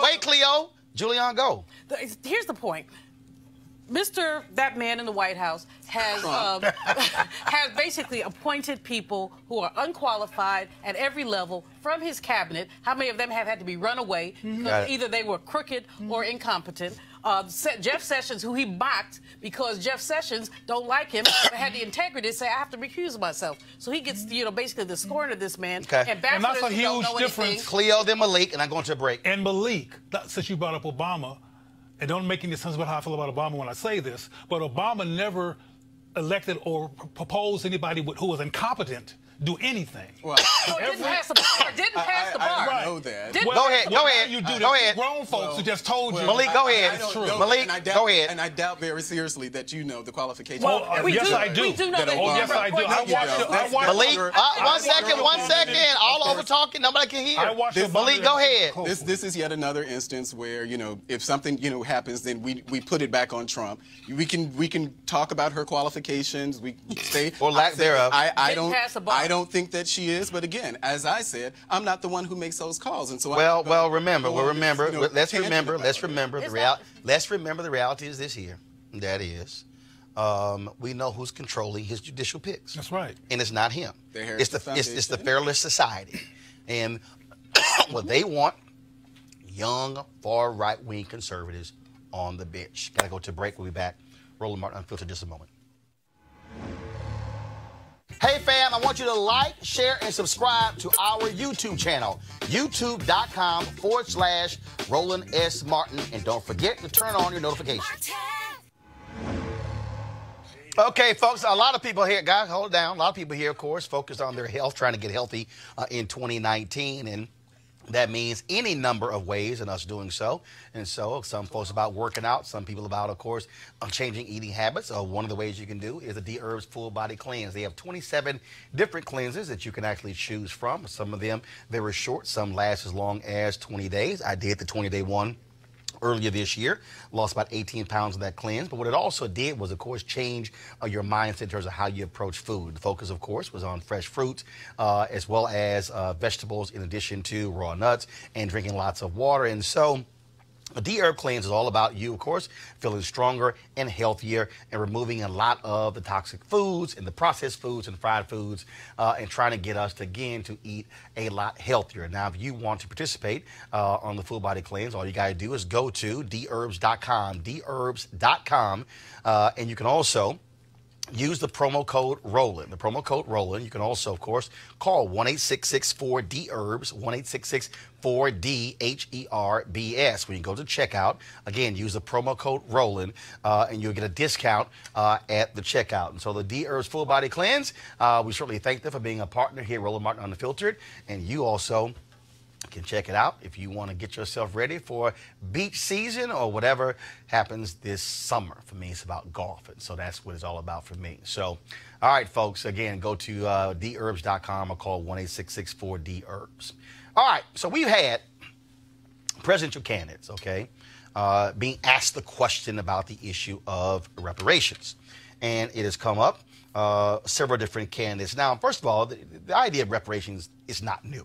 Wait, Cleo. Julian, go. Here's the point. That man in the White House has has basically appointed people who are unqualified at every level from his cabinet. How many of them have had to be run away because either they were crooked or incompetent? Jeff Sessions, who he mocked because Jeff Sessions don't like him, but had the integrity to say, I have to recuse myself. So he gets, basically the scorn of this man. Okay. And And that's a backwards who don't huge know difference. anything. Cleo, then Malik, and I'm going to a break. And Malik, since you brought up Obama, and don't make any sense about how I feel about Obama when I say this, but Obama never elected or proposed anybody who was incompetent do anything. Well, So it didn't pass the bar. Didn't pass the bar. I know that. Didn't Go pass ahead, the go bar. ahead. You do Go this. ahead. Grown folks who just told you. Malik, go ahead. I don't It's true. know Malik, that, and I doubt, go ahead. And I doubt very seriously that you know the qualifications. Well, of we yes, do. I do. We do know that Oh, he yes, never I do. appointed I you. watched Malik, one That's second. All over talking. Nobody can hear. I watched Obama. Malik, go ahead. This is yet another instance where, if something, happens, then we put it back on Trump. We can talk about her qualifications. We say Or lack thereof. I Didn't pass the bar. don't think that she is, but again, as I said, I'm not the one who makes those calls, and so Remember. Let's remember It's the reality is this here. That is, we know who's controlling his judicial picks. That's right. And it's not him. The It's the Heritage Fairless Society, and what they want, young, far right-wing conservatives on the bench. Gotta go to break. We'll be back. Roland Martin Unfiltered, just a moment. Hey fam, I want you to like, share, and subscribe to our YouTube channel, youtube.com/Roland S. Martin. And don't forget to turn on your notifications. Okay, folks, a lot of people here, guys, hold it down. A lot of people here, of course, focused on their health, trying to get healthy in 2019. And that means any number of ways in us doing so. And so some folks about working out, some people about, of course, changing eating habits. One of the ways you can do is the Dherbs Full Body Cleanse. They have 27 different cleanses that you can actually choose from. Some of them very short, some last as long as 20 days. I did the 20-day one earlier this year, lost about 18 pounds of that cleanse. But what it also did was, of course, change your mindset in terms of how you approach food. The focus, of course, was on fresh fruits as well as vegetables, in addition to raw nuts, and drinking lots of water. And so a Dherb cleanse is all about you, of course, feeling stronger and healthier and removing a lot of the toxic foods and the processed foods and fried foods and trying to get us, again, to eat a lot healthier. Now, if you want to participate on the full body cleanse, all you got to do is go to Dherbs.com, Dherbs.com, and you can also use the promo code Roland. The promo code Roland. You can also, of course, call 1-866-4-DHERBS, 1-866-4-DHERBS. When you go to checkout, again, use the promo code Roland, and you'll get a discount at the checkout. And so the Dherbs Full Body Cleanse, we certainly thank them for being a partner here at Roland Martin Unfiltered, and you also can check it out if you want to get yourself ready for beach season or whatever happens this summer. For me, it's about golf, and so that's what it's all about for me. So, all right, folks, again, go to dherbs.com or call 1-866-4-DHERBS. All right, so we've had presidential candidates, okay, being asked the question about the issue of reparations, and it has come up, several different candidates. Now, first of all, the idea of reparations is not new.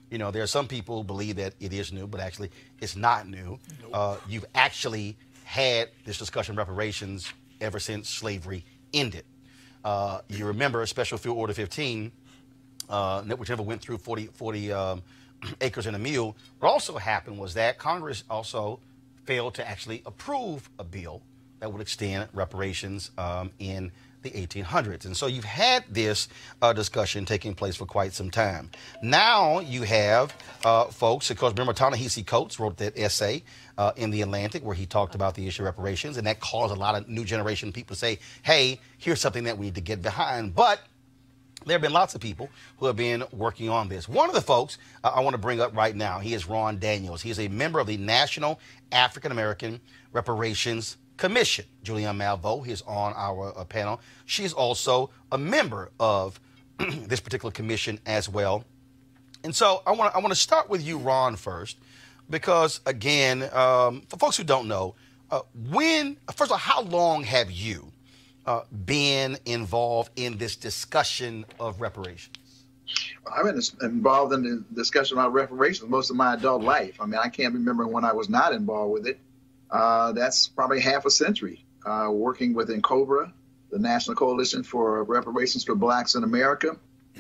You know, there are some people who believe that it is new, but actually it's not new. Nope. You've actually had this discussion of reparations ever since slavery ended. You remember Special Field Order 15, which never went through 40 acres and a mule. What also happened was that Congress also failed to actually approve a bill that would extend reparations in the 1800s. And so you've had this discussion taking place for quite some time. Now you have folks, because remember Ta-Nehisi Coates wrote that essay in The Atlantic where he talked about the issue of reparations, and that caused a lot of new generation people to say, hey, here's something that we need to get behind. But there have been lots of people who have been working on this. One of the folks I want to bring up right now, he is Ron Daniels. He is a member of the National African American Reparations Commission. Julianne Malveaux is on our panel. She's also a member of this particular commission as well. And so I want to start with you, Ron, first, because again, for folks who don't know, first of all, how long have you been involved in this discussion of reparations? I've been involved in the discussion about reparations most of my adult life. I mean, I can't remember when I was not involved with it. That's probably half a century, working with NCOBRA, the National Coalition for Reparations for Blacks in America,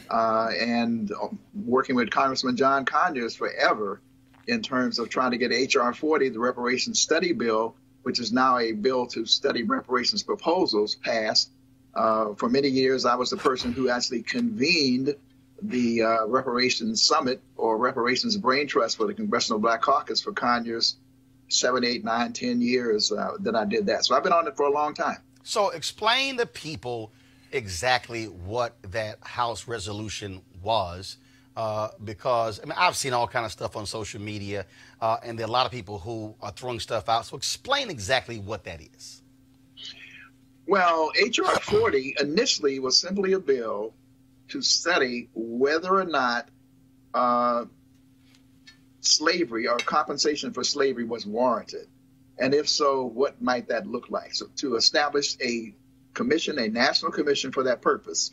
and working with Congressman John Conyers forever in terms of trying to get HR 40, the Reparations Study Bill, which is now a bill to study reparations proposals, passed. For many years, I was the person who actually convened the Reparations Summit or Reparations Brain Trust for the Congressional Black Caucus for Conyers. 7, 8, 9, 10 years that I did that. So I've been on it for a long time. So explain to people exactly what that House resolution was, because I mean, I've seen all kind of stuff on social media, and there are a lot of people who are throwing stuff out. So explain exactly what that is. Well, HR 40 initially was simply a bill to study whether or not slavery or compensation for slavery was warranted. And if so, what might that look like? So to establish a commission, a national commission for that purpose.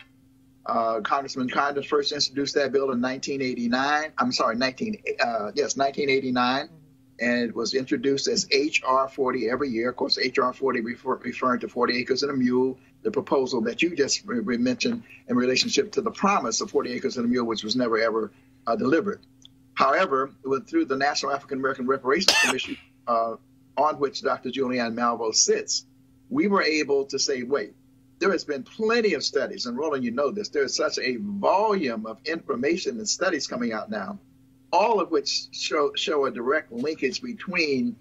Congressman Conyers first introduced that bill in 1989. 1989. And it was introduced as HR 40 every year. Of course, HR 40 referring to 40 acres and a mule, the proposal that you just mentioned in relationship to the promise of 40 acres and a mule, which was never, ever delivered. However, through the National African American Reparations Commission, on which Dr. Julianne Malveaux sits, we were able to say, wait, there has been plenty of studies, and Roland, you know this, there's such a volume of information and studies coming out now, all of which show a direct linkage between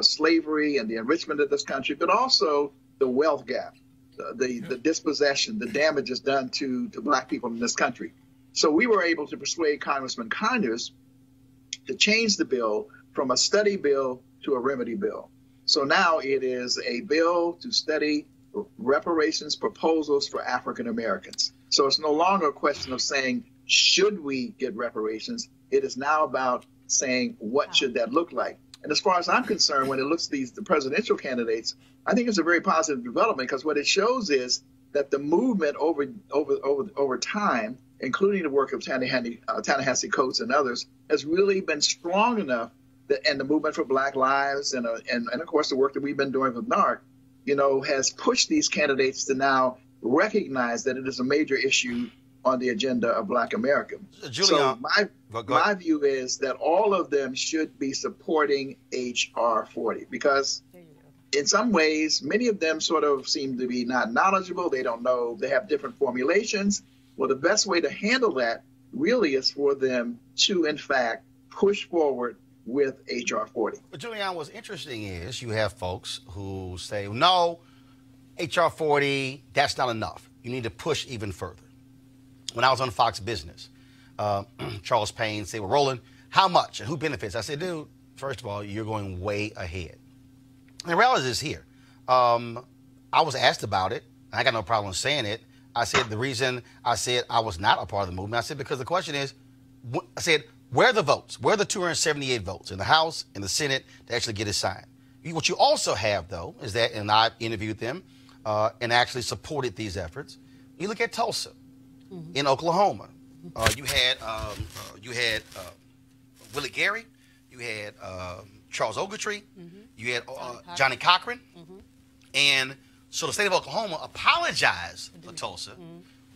slavery and the enrichment of this country, but also the wealth gap, the dispossession, the damages done to Black people in this country. So we were able to persuade Congressman Conyers to change the bill from a study bill to a remedy bill. So now it is a bill to study reparations proposals for African Americans. So it's no longer a question of saying, should we get reparations? It is now about saying, what should that look like? And as far as I'm concerned, when it looks at the presidential candidates, I think it's a very positive development, because what it shows is that the movement over time, including the work of Ta-Nehisi Coates and others, has really been strong enough that, and the movement for Black Lives and of course the work that we've been doing with NARC, has pushed these candidates to now recognize that it is a major issue on the agenda of Black America. So my view is that all of them should be supporting HR 40, because in some ways, many of them sort of seem to be not knowledgeable. They don't know. They have different formulations. Well, the best way to handle that really is for them to, in fact, push forward with HR 40. But Julian, what's interesting is you have folks who say, no, HR 40, that's not enough. You need to push even further. When I was on Fox Business, Charles Payne said, well, Roland, how much and who benefits? I said, dude, first of all, you're going way ahead. And the reality is here. I was asked about it. I got no problem saying it. I said the reason I said I was not a part of the movement, I said because the question is, I said, where are the votes? Where are the 278 votes in the House, in the Senate to actually get it signed? What you also have, though, is that, and I interviewed them and actually supported these efforts. You look at Tulsa, in Oklahoma. You had Willie Gary. You had Charles Ogletree. You had Johnny Cochran. And so the state of Oklahoma apologized for Tulsa,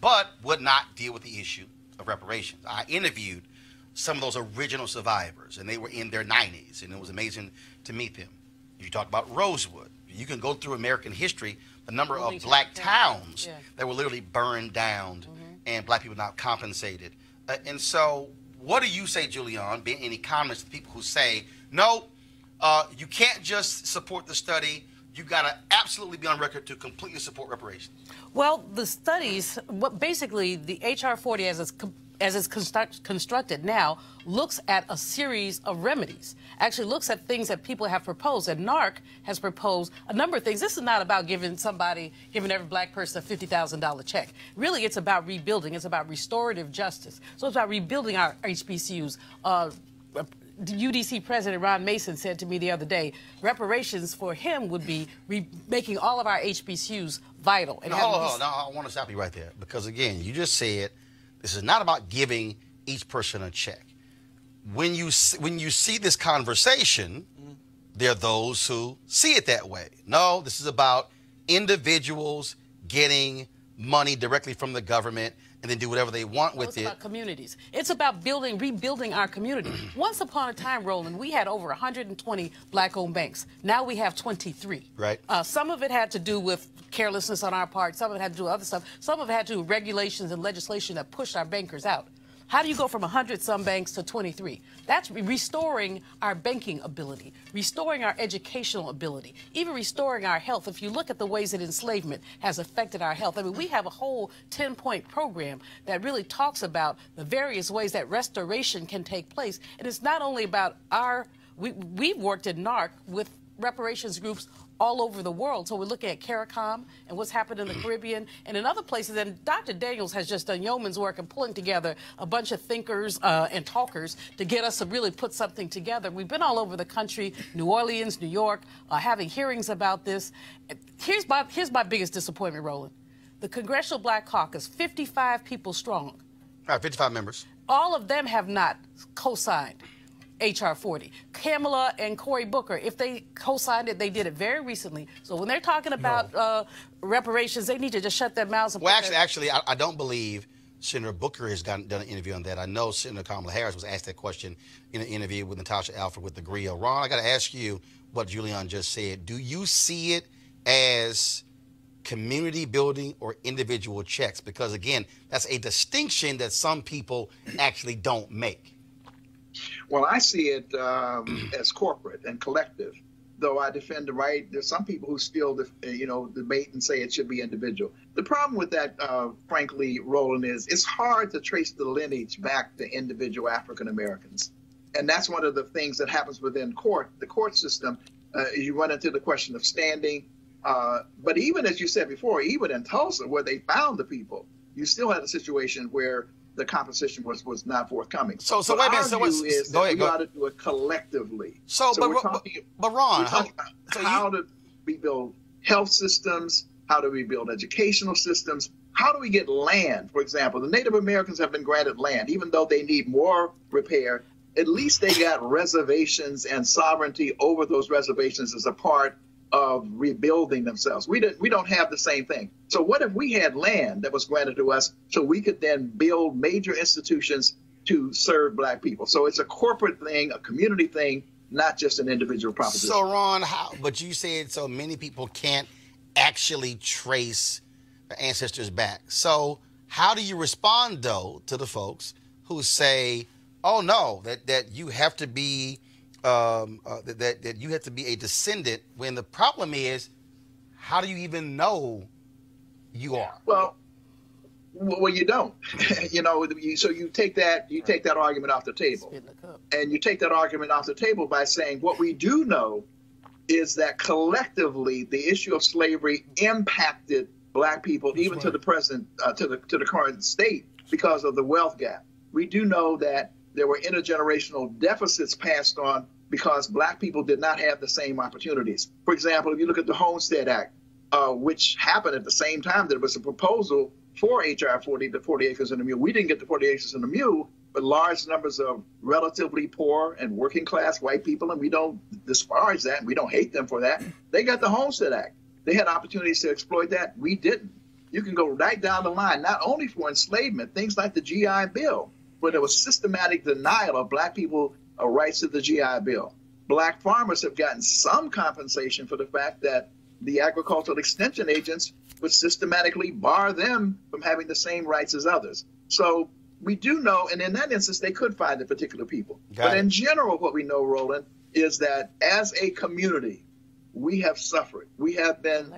but would not deal with the issue of reparations. I interviewed some of those original survivors, and they were in their 90s, and it was amazing to meet them. You talk about Rosewood. You can go through American history, the number of black towns that were literally burned down and black people not compensated. And so what do you say, Julian, being any comments to people who say, no, you can't just support the study, you got to absolutely be on record to completely support reparations? Well, the studies, basically the HR 40 as it's constructed now, looks at a series of remedies, actually looks at things that people have proposed. And NARC has proposed a number of things. This is not about giving every black person a $50,000 check. Really, it's about rebuilding. It's about restorative justice. So it's about rebuilding our HBCUs. The UDC president, Ron Mason, said to me the other day, reparations for him would be making all of our HBCUs vital. And hold on. I want to stop you right there. Because, again, you just said this is not about giving each person a check. When you see this conversation, there are those who see it that way. No, this is about individuals getting money directly from the government and then do whatever they want with it. It's about communities. It's about rebuilding our community. Once upon a time, Roland, we had over 120 black-owned banks. Now we have 23. Right. Some of it had to do with carelessness on our part. Some of it had to do with other stuff. Some of it had to do with regulations and legislation that pushed our bankers out. How do you go from 100-some banks to 23? That's restoring our banking ability, restoring our educational ability, even restoring our health. If you look at the ways that enslavement has affected our health, I mean, we have a whole 10-point program that really talks about the various ways that restoration can take place. And it's not only about we've worked at NARC with reparations groups all over the world. So we're looking at CARICOM and what's happened in the Caribbean and in other places. And Dr. Daniels has just done yeoman's work in pulling together a bunch of thinkers and talkers to get us to really put something together. We've been all over the country, New Orleans, New York, having hearings about this. Here's my biggest disappointment, Roland. The Congressional Black Caucus, 55 people strong. All right, 55 members. All of them have not co-signed HR 40. Kamala and Cory Booker, if they co-signed it, they did it very recently. So when they're talking about reparations, they need to just shut their mouths. Well, actually, I don't believe Senator Booker has done an interview on that. I know Senator Kamala Harris was asked that question in an interview with Natasha Alford with the Griot. Ron, I got to ask you what Julian just said. Do you see it as community building or individual checks? Because, again, that's a distinction that some people actually don't make. Well, I see it as corporate and collective, though I defend the right. There's some people who still, debate and say it should be individual. The problem with that, frankly, Roland, is it's hard to trace the lineage back to individual African Americans. And that's one of the things that happens within the court system. You run into the question of standing. But even as you said before, even in Tulsa, where they found the people, you still had a situation where the compensation was not forthcoming. So wait a minute. So we ought to do it collectively. But Ron, how do we build health systems? How do we build educational systems? How do we get land? For example, the Native Americans have been granted land, even though they need more repair. At least they got reservations and sovereignty over those reservations as a part of rebuilding themselves. We don't have the same thing. So what if we had land that was granted to us so we could then build major institutions to serve black people? So it's a corporate thing, a community thing, not just an individual proposition. So, Ron, but you said so many people can't actually trace their ancestors back. So how do you respond, though, to the folks who say, oh, no, that you have to be that you have to be a descendant, when the problem is, how do you even know you are? Well, you don't. So you take that argument off the table, and you take that argument off the table by saying what we do know is that collectively the issue of slavery impacted Black people, even to the present, to the current state, because of the wealth gap. We do know that there were intergenerational deficits passed on because Black people did not have the same opportunities. For example, if you look at the Homestead Act, which happened at the same time that it was a proposal for HR 40, the 40 acres and a mule. We didn't get the 40 acres and a mule, but large numbers of relatively poor and working class white people, and we don't disparage that, and we don't hate them for that. They got the Homestead Act. They had opportunities to exploit that. We didn't. You can go right down the line, not only for enslavement, things like the GI Bill, where there was systematic denial of Black people rights to the GI Bill. Black farmers have gotten some compensation for the fact that the agricultural extension agents would systematically bar them from having the same rights as others. So we do know, and in that instance, they could find the particular people. But in general, what we know, Roland, is that as a community, we have suffered. We have been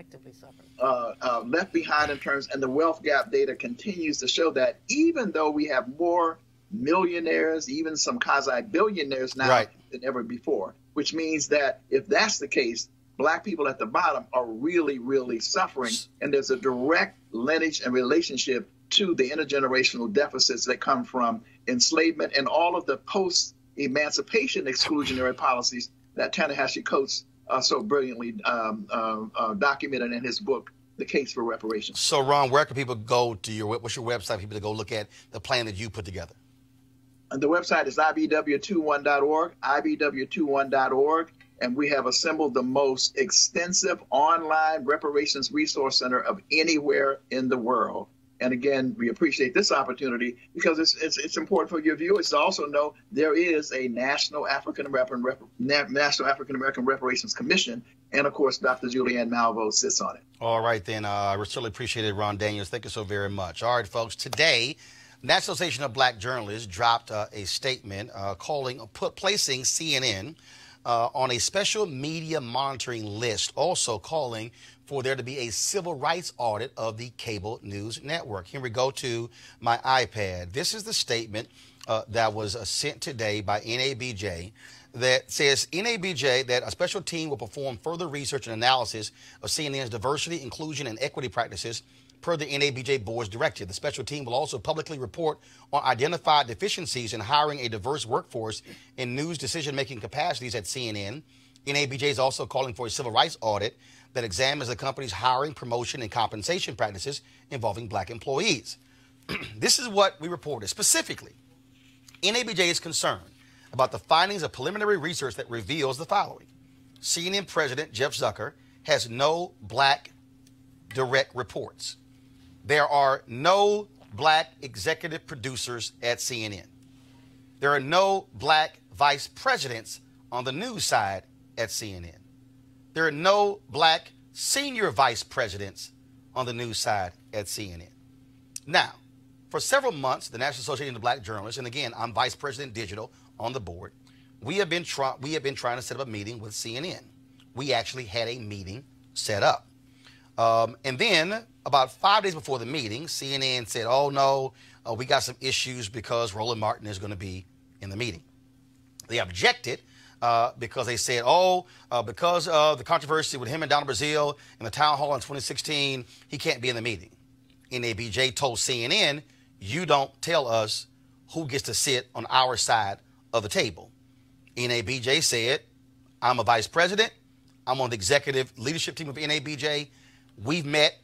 left behind in terms, and the wealth gap data continues to show that, even though we have more millionaires, even some quasi-billionaires now than ever before, which means that if that's the case, Black people at the bottom are really, really suffering, and there's a direct lineage and relationship to the intergenerational deficits that come from enslavement and all of the post-emancipation exclusionary policies that Ta-Nehisi Coates so brilliantly documented in his book, The Case for Reparations. So, Ron, where can people go to what's your website for people to go look at the plan that you put together? And the website is ibw21.org, ibw21.org. And we have assembled the most extensive online reparations resource center of anywhere in the world. And again, we appreciate this opportunity because it's important for your viewers to also know there is a National African American Reparations Commission. And of course, Dr. Julianne Malveaux sits on it. All right, then. I certainly appreciate it, Ron Daniels. Thank you so very much. All right, folks. Today, National Association of Black Journalists dropped a statement placing CNN on a special media monitoring list, also calling for there to be a civil rights audit of the cable news network. Here we go to my iPad. This is the statement that was sent today by NABJ that says, NABJ, that a special team will perform further research and analysis of CNN's diversity, inclusion, and equity practices per the NABJ board's directive. The special team will also publicly report on identified deficiencies in hiring a diverse workforce in news decision-making capacities at CNN. NABJ is also calling for a civil rights audit that examines the company's hiring, promotion, and compensation practices involving Black employees. This is what we reported. Specifically, NABJ is concerned about the findings of preliminary research that reveals the following. CNN President Jeff Zucker has no Black direct reports. There are no Black executive producers at CNN. There are no Black vice presidents on the news side at CNN. There are no Black senior vice presidents on the news side at CNN. Now, for several months, the National Association of Black Journalists, and again, I'm Vice President Digital on the board, we have been trying to set up a meeting with CNN. We actually had a meeting set up. And then about 5 days before the meeting, CNN said, oh, no, we got some issues because Roland Martin is going to be in the meeting. They objected because they said, because of the controversy with him and Donna Brazile in the town hall in 2016, he can't be in the meeting. NABJ told CNN, you don't tell us who gets to sit on our side of the table. NABJ said, I'm a vice president. I'm on the executive leadership team of NABJ. We've met,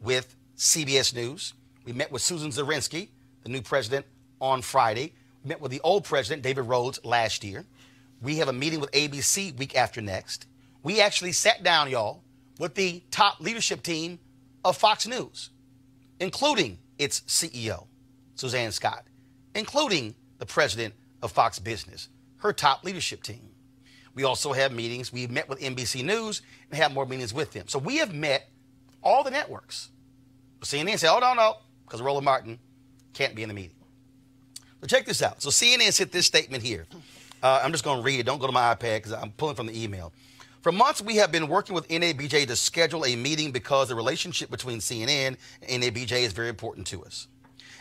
with CBS News. We met with Susan Zirinsky, the new president, on Friday. We met with the old president, David Rhodes, last year. We have a meeting with ABC week after next. We actually sat down, y'all, with the top leadership team of Fox News, including its CEO, Suzanne Scott, including the president of Fox Business, her top leadership team. We also have meetings. We've met with NBC News and have more meetings with them. So we have met all the networks. CNN said, oh, no, because Roland Martin can't be in the meeting. So check this out. So CNN sent this statement here. I'm just going to read it. Don't go to my iPad because I'm pulling from the email. For months, we have been working with NABJ to schedule a meeting because the relationship between CNN and NABJ is very important to us.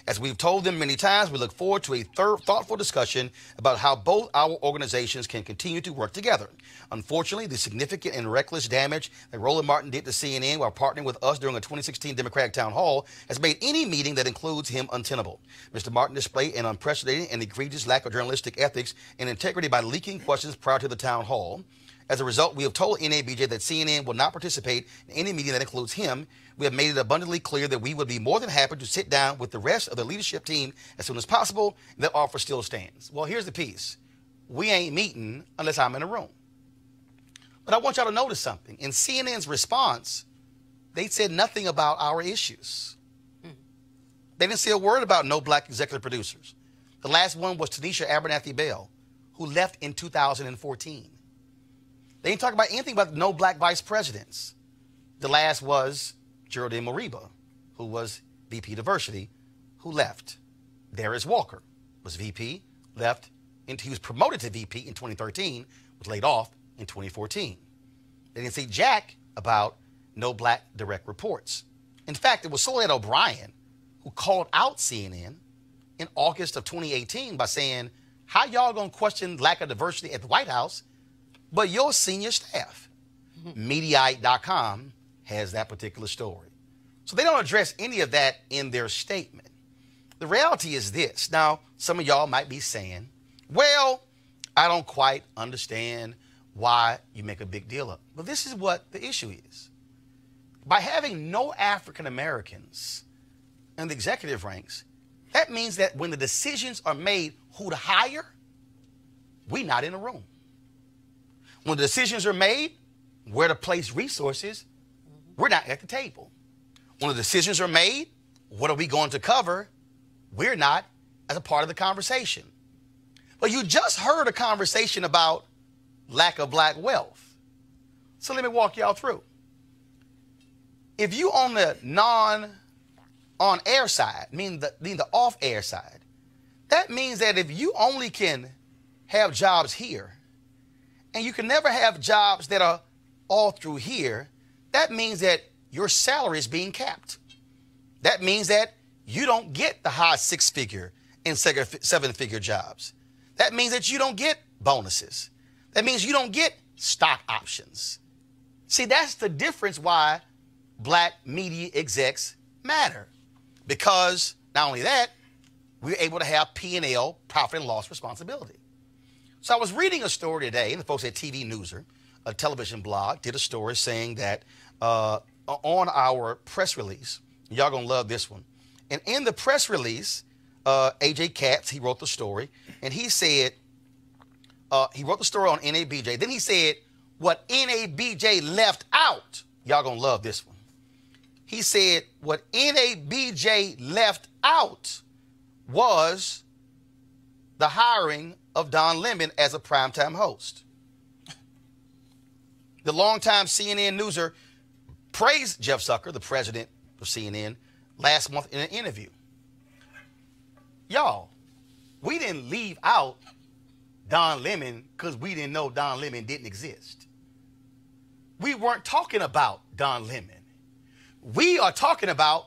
As we've told them many times, we look forward to a thoughtful discussion about how both our organizations can continue to work together. Unfortunately, the significant and reckless damage that Roland Martin did to CNN while partnering with us during a 2016 Democratic town hall has made any meeting that includes him untenable. Mr. Martin displayed an unprecedented and egregious lack of journalistic ethics and integrity by leaking questions prior to the town hall. As a result, we have told NABJ that CNN will not participate in any meeting that includes him. We have made it abundantly clear that we would be more than happy to sit down with the rest of the leadership team as soon as possible. And that offer still stands. Well, here's the piece. We ain't meeting unless I'm in a room. But I want y'all to notice something. In CNN's response, they said nothing about our issues. They didn't say a word about no black executive producers. The last one was Tanisha Abernathy Bell, who left in 2014. They didn't talk about anything about no black vice presidents. The last was Geraldine Moriba, who was VP Diversity, who left. Darius Walker was VP, left, and he was promoted to VP in 2013, was laid off in 2014. They didn't say jack about no black direct reports. In fact, it was Soledad O'Brien who called out CNN in August of 2018 by saying, how y'all gonna question lack of diversity at the White House, but your senior staff? Mediaite.com has that particular story. So they don't address any of that in their statement. The reality is this. Now, some of y'all might be saying, well, I don't quite understand why you make a big deal of it. But this is what the issue is. By having no African Americans in the executive ranks, that means that when the decisions are made who to hire, we're not in a room. When the decisions are made where to place resources, we're not at the table. When the decisions are made, what are we going to cover? We're not as a part of the conversation. But you just heard a conversation about lack of black wealth. So let me walk y'all through. If you on the on-air side, meaning the off-air side, that means that if you only can have jobs here, and you can never have jobs that are all through here, that means that your salary is being capped. That means that you don't get the high six-figure and seven-figure jobs. That means that you don't get bonuses. That means you don't get stock options. See, that's the difference why black media execs matter. Because not only that, we're able to have P&L, profit and loss responsibility. So I was reading a story today, and the folks at TV Newser, a television blog, did a story saying that on our press release, y'all gonna love this one. And in the press release, AJ Katz, he wrote the story, and he said, he wrote the story on NABJ. Then he said, what NABJ left out, y'all gonna love this one. He said, what NABJ left out was the hiring of Don Lemon as a primetime host. The longtime CNN newser praised Jeff Zucker, the president of CNN, last month in an interview. Y'all, we didn't leave out Don Lemon because we didn't know Don Lemon didn't exist. We weren't talking about Don Lemon. We are talking about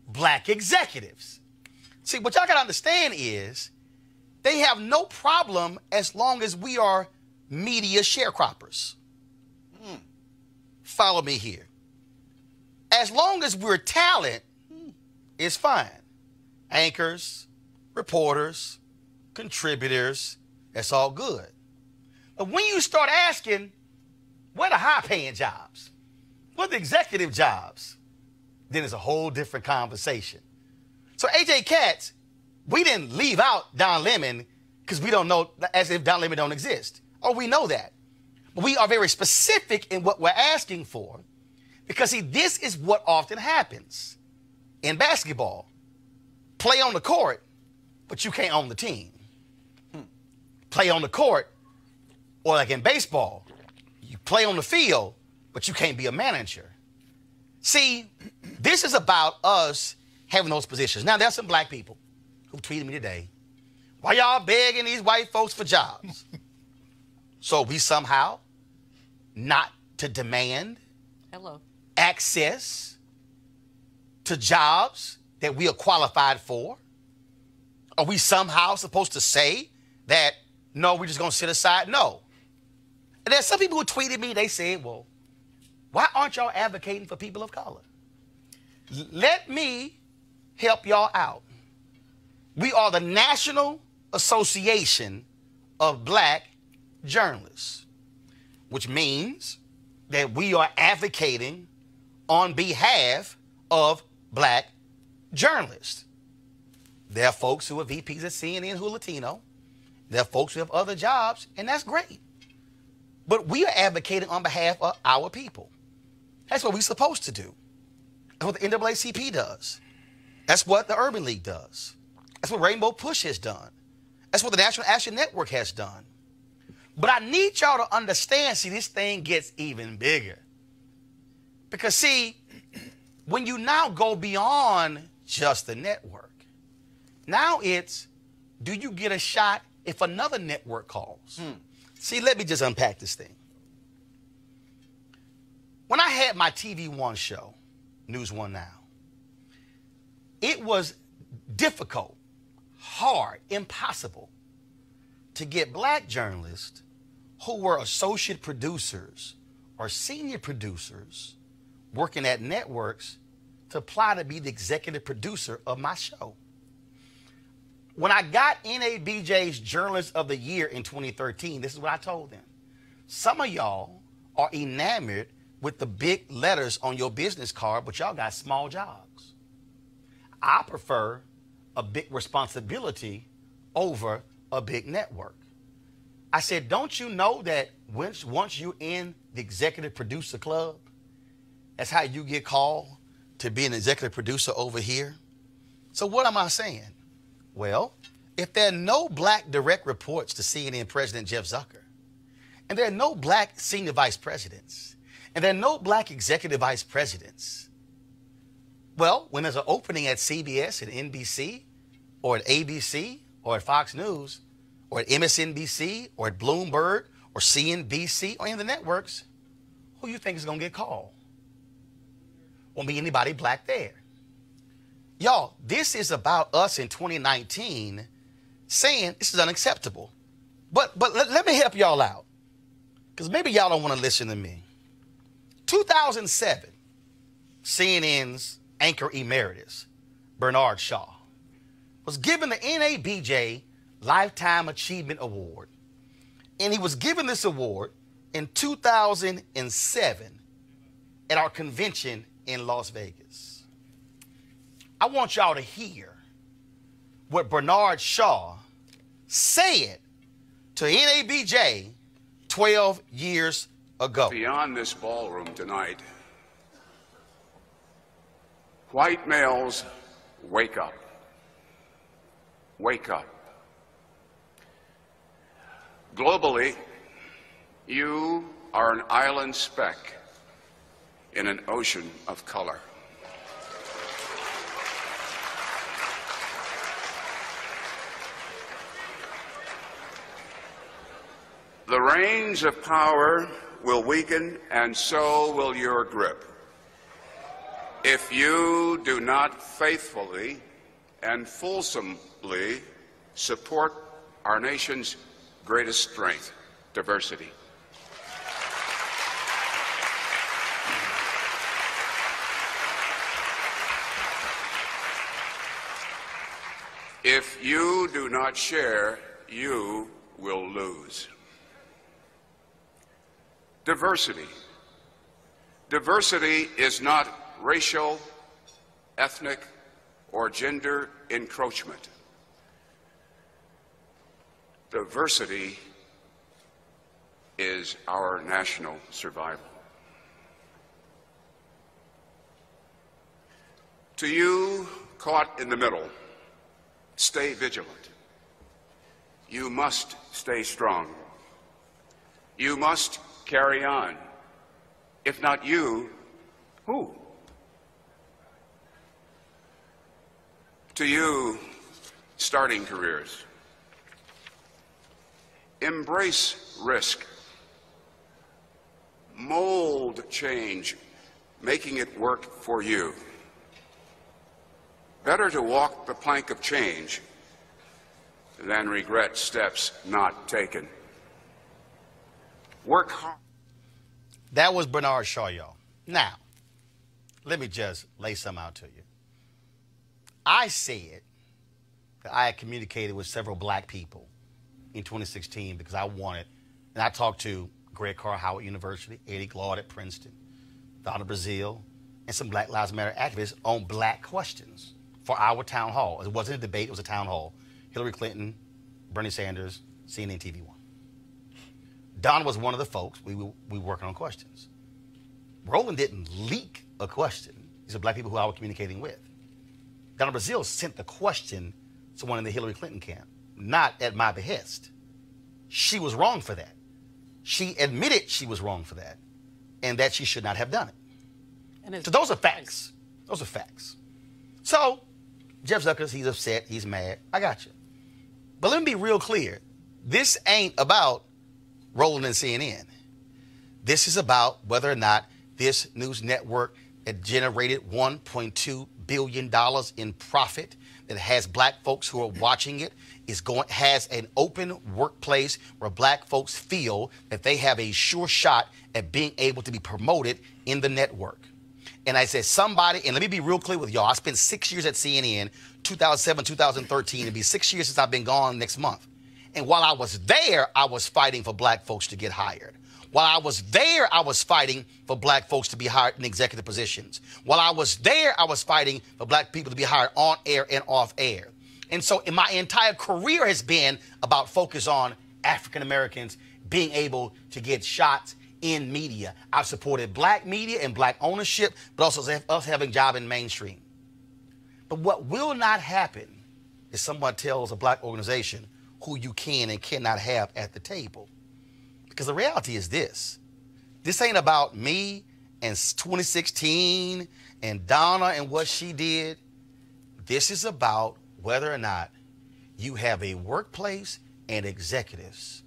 black executives. See, what y'all got to understand is they have no problem as long as we are media sharecroppers. Follow me here. As long as we're talent, it's fine. Anchors, reporters, contributors, that's all good. But when you start asking, what are high-paying jobs? What are the executive jobs? Then it's a whole different conversation. So AJ Katz, we didn't leave out Don Lemon because we don't know, as if Don Lemon don't exist. Oh, we know that. But we are very specific in what we're asking for because, see, this is what often happens in basketball. Play on the court, but you can't own the team. Play on the court, Or like in baseball, you play on the field, but you can't be a manager. See, this is about us having those positions. Now, there's some black people who tweeted me today, why y'all begging these white folks for jobs? So we somehow not to demand access to jobs that we are qualified for? Are we somehow supposed to say that, no, we're just going to sit aside? No. And there's some people who tweeted me, they said, well, why aren't y'all advocating for people of color? Let me help y'all out. We are the National Association of Black Journalists, which means that we are advocating on behalf of black journalists. There are folks who are VPs at CNN who are Latino. There are folks who have other jobs, and that's great. But we are advocating on behalf of our people. That's what we're supposed to do. That's what the NAACP does. That's what the Urban League does. That's what Rainbow Push has done. That's what the National Action Network has done. But I need y'all to understand, see, this thing gets even bigger. Because, see, when you now go beyond just the network, now it's, do you get a shot if another network calls? See, let me just unpack this thing. When I had my TV One show, News One Now, it was difficult, hard, impossible to get black journalists who were associate producers or senior producers working at networks to apply to be the executive producer of my show. When I got NABJ's Journalist of the Year in 2013, this is what I told them. Some of y'all are enamored with the big letters on your business card, but y'all got small jobs. I prefer a big responsibility over a big network. I said, don't you know that once you're in the executive producer club, that's how you get called to be an executive producer over here? So what am I saying? Well, if there are no black direct reports to CNN President Jeff Zucker, and there are no black senior vice presidents, and there are no black executive vice presidents, well, when there's an opening at CBS and NBC, or at ABC, or at Fox News, or at MSNBC, or at Bloomberg, or CNBC, or any of the networks, who you think is going to get called? Won't be anybody black there. Y'all, this is about us in 2019 saying this is unacceptable. But let me help y'all out, because maybe y'all don't want to listen to me. 2007, CNN's anchor emeritus, Bernard Shaw, was given the NABJ Lifetime Achievement Award. And he was given this award in 2007 at our convention in Las Vegas. I want y'all to hear what Bernard Shaw said to NABJ 12 years ago. Beyond this ballroom tonight, white males, wake up. Wake up. Globally, you are an island speck in an ocean of color. The reins of power will weaken, and so will your grip, if you do not faithfully and fulsomely support our nation's greatest strength, diversity. If you do not share, you will lose. Diversity. Diversity is not racial, ethnic, or gender encroachment. Diversity is our national survival. To you caught in the middle, stay vigilant. You must stay strong. You must carry on. If not you, who? To you, starting careers, embrace risk. Mold change, making it work for you. Better to walk the plank of change than regret steps not taken. Work hard. That was Bernard Shaw, y'all. Now, let me just lay some out to you. I said that I had communicated with several black people in 2016 because I wanted, and I talked to Greg Carr, Howard University, Eddie Glaude at Princeton, Donna Brazile, and some Black Lives Matter activists on black questions for our town hall. It wasn't a debate, it was a town hall. Hillary Clinton, Bernie Sanders, CNN TV1. Donna was one of the folks we were working on questions. Roland didn't leak a question. These are black people who I was communicating with. Donna Brazile sent the question to someone in the Hillary Clinton camp, not at my behest. She was wrong for that. She admitted she was wrong for that and that she should not have done it. So those are facts. Those are facts. So Jeff Zucker, he's upset, he's mad. I got you. But let me be real clear. This ain't about Roland and CNN. This is about whether or not this news network that generated $1.2 billion in profit, that has black folks who are watching it, has an open workplace where black folks feel that they have a sure shot at being able to be promoted in the network. And I said somebody, and let me be real clear with y'all, I spent 6 years at CNN, 2007, 2013. It'll be 6 years since I've been gone next month. And while I was there, I was fighting for black folks to get hired. While I was there, I was fighting for black folks to be hired in executive positions. While I was there, I was fighting for black people to be hired on air and off air. And so my entire career has been about focus on African Americans being able to get shots in media. I've supported black media and black ownership, but also us having a job in mainstream. But what will not happen is someone tells a black organization who you can and cannot have at the table. Because the reality is this. This ain't about me and 2016 and Donna and what she did. This is about whether or not you have a workplace and executives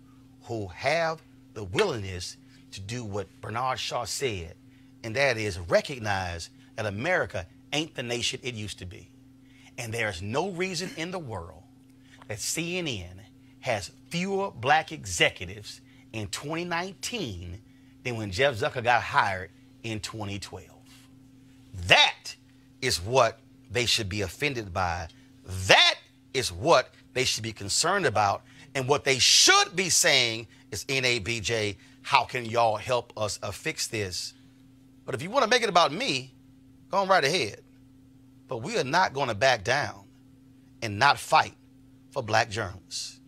who have the willingness to do what Bernard Shaw said, and that is recognize that America ain't the nation it used to be. And there's no reason in the world that CNN has fewer black executives in 2019 than when Jeff Zucker got hired in 2012. That is what they should be offended by. That is what they should be concerned about. And what they should be saying is, NABJ, how can y'all help us fix this? But if you want to make it about me, go on right ahead. But we are not going to back down and not fight for black journalists.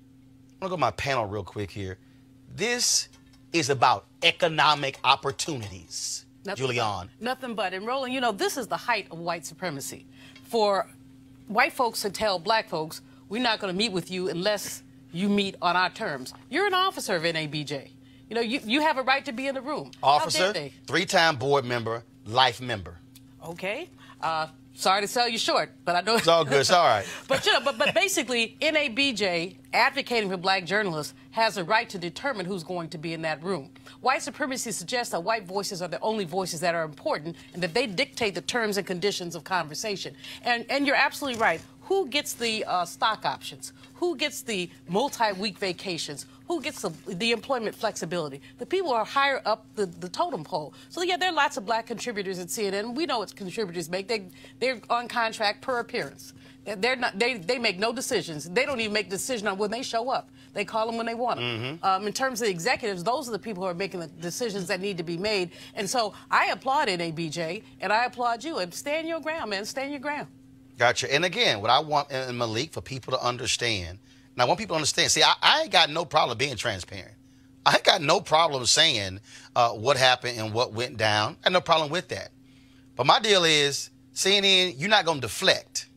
I'm going to go to my panel real quick here. This is about economic opportunities, Julianne. Nothing but. And Roland, you know, this is the height of white supremacy. For white folks to tell black folks, we're not going to meet with you unless you meet on our terms. You're an officer of NABJ. You know, you have a right to be in the room. Officer, three-time board member, life member. Okay. Sorry to sell you short, but I know it's all good. It's all right. But you know, but basically, NABJ advocating for black journalists has a right to determine who's going to be in that room. White supremacy suggests that white voices are the only voices that are important, and that they dictate the terms and conditions of conversation. And you're absolutely right. Who gets the stock options? Who gets the multi-week vacations? Who gets the employment flexibility? The people who are higher up the totem pole. So, yeah, there are lots of black contributors at CNN. We know what contributors make. They're on contract per appearance. They make no decisions. They don't even make a decision on when they show up. They call them when they want them. In terms of the executives, those are the people who are making the decisions that need to be made. And so I applaud NABJ, and I applaud you. And stand your ground, man. Stand your ground. Gotcha. And again, what I want, and Malik, for people to understand, and I want people to understand, see, I ain't got no problem being transparent. I ain't got no problem saying what happened and what went down. I have no problem with that. But my deal is, CNN, you're not going to deflect.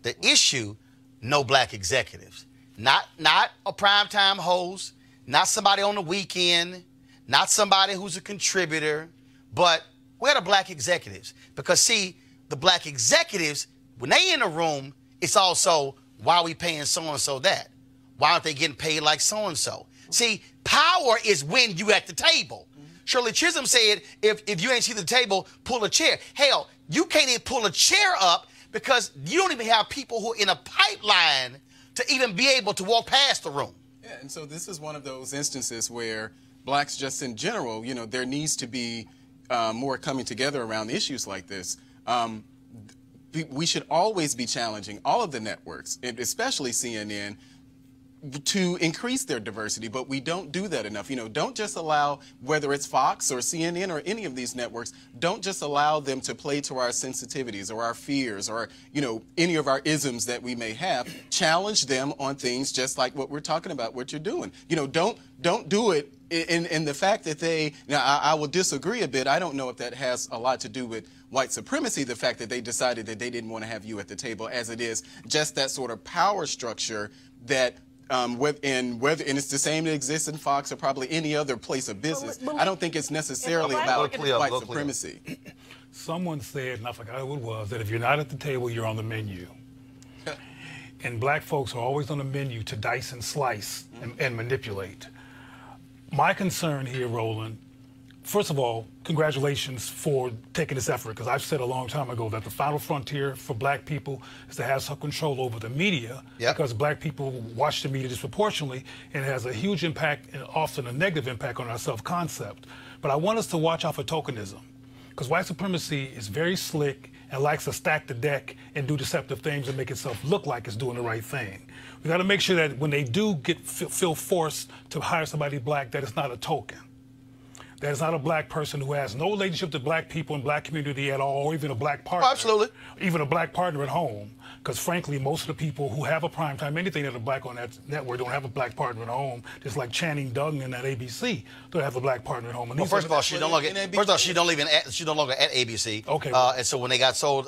The issue, no black executives. Not a primetime host, not somebody on the weekend, not somebody who's a contributor, but where are the black executives? Because, see, the black executives, when they in the room, it's also, why are we paying so-and-so that? Why aren't they getting paid like so-and-so? See, power is when you at the table. Shirley Chisholm said, if you ain't see the table, pull a chair. Hell, you can't even pull a chair up because you don't even have people who are in a pipeline to even be able to walk past the room. Yeah, and so this is one of those instances where blacks just in general, you know, there needs to be more coming together around issues like this. We should always be challenging all of the networks, especially CNN, to increase their diversity, but we don't do that enough. You know, don't just allow, whether it's Fox or CNN or any of these networks, don't just allow them to play to our sensitivities or our fears or, you know, any of our isms that we may have. Challenge them on things just like what we're talking about, what you're doing. You know, don't do it in the fact that they, now I will disagree a bit. I don't know if that has a lot to do with white supremacy, the fact that they decided that they didn't want to have you at the table, as it is just that sort of power structure that and it's the same that exists in Fox or probably any other place of business. I don't think it's necessarily about white supremacy. Someone said, and I forgot who it was, that if you're not at the table, you're on the menu. And black folks are always on the menu to dice and slice and manipulate. My concern here, Roland, first of all, congratulations for taking this effort, because I've said a long time ago that the final frontier for black people is to have some control over the media, because black people watch the media disproportionately, and it has a huge impact and often a negative impact on our self-concept. But I want us to watch out for tokenism, because white supremacy is very slick and likes to stack the deck and do deceptive things and make itself look like it's doing the right thing. We got to make sure that when they do feel forced to hire somebody black, that it's not a token. That it's not a black person who has no relationship to black people and black community at all, or even a black partner. Oh, absolutely. Even a black partner at home. Because frankly, most of the people who have a primetime anything that are black on that network don't have a black partner at home. Just like Channing Duggan at ABC don't have a black partner at home. And well, first of all, she no longer at ABC. Okay. And so when they got sold,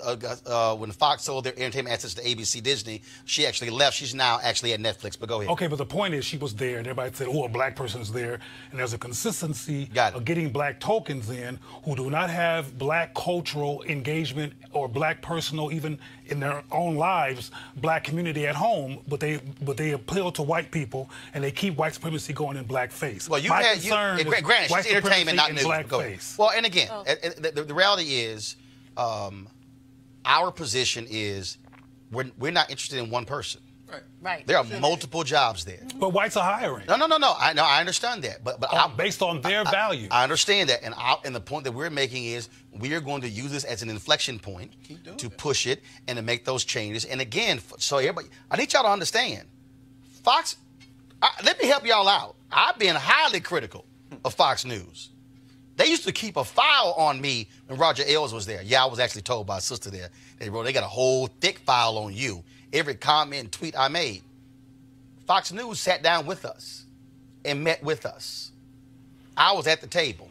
when Fox sold their entertainment assets to ABC Disney, she actually left. She's now actually at Netflix. But go ahead. Okay, but the point is, she was there, and everybody said, "Oh, a black person's there," and there's a consistency of getting black tokens in who do not have black cultural engagement or black personal, even in their own lives, black community at home, but they appeal to white people and they keep white supremacy going in blackface. Well, granted, she's entertainment, not news. Blackface. Well, and again, the reality is, our position is we're not interested in one person. Right. There are multiple jobs there. But whites are hiring. No. I understand that. But based on their value. I understand that. And the point that we're making is we are going to use this as an inflection point to push it and to make those changes. And again, so everybody, I need y'all to understand, Fox, let me help y'all out. I've been highly critical of Fox News. They used to keep a file on me when Roger Ailes was there. Yeah, I was actually told by a sister there. They got a whole thick file on you. Every comment and tweet I made. Fox News sat down with us and met with us. I was at the table.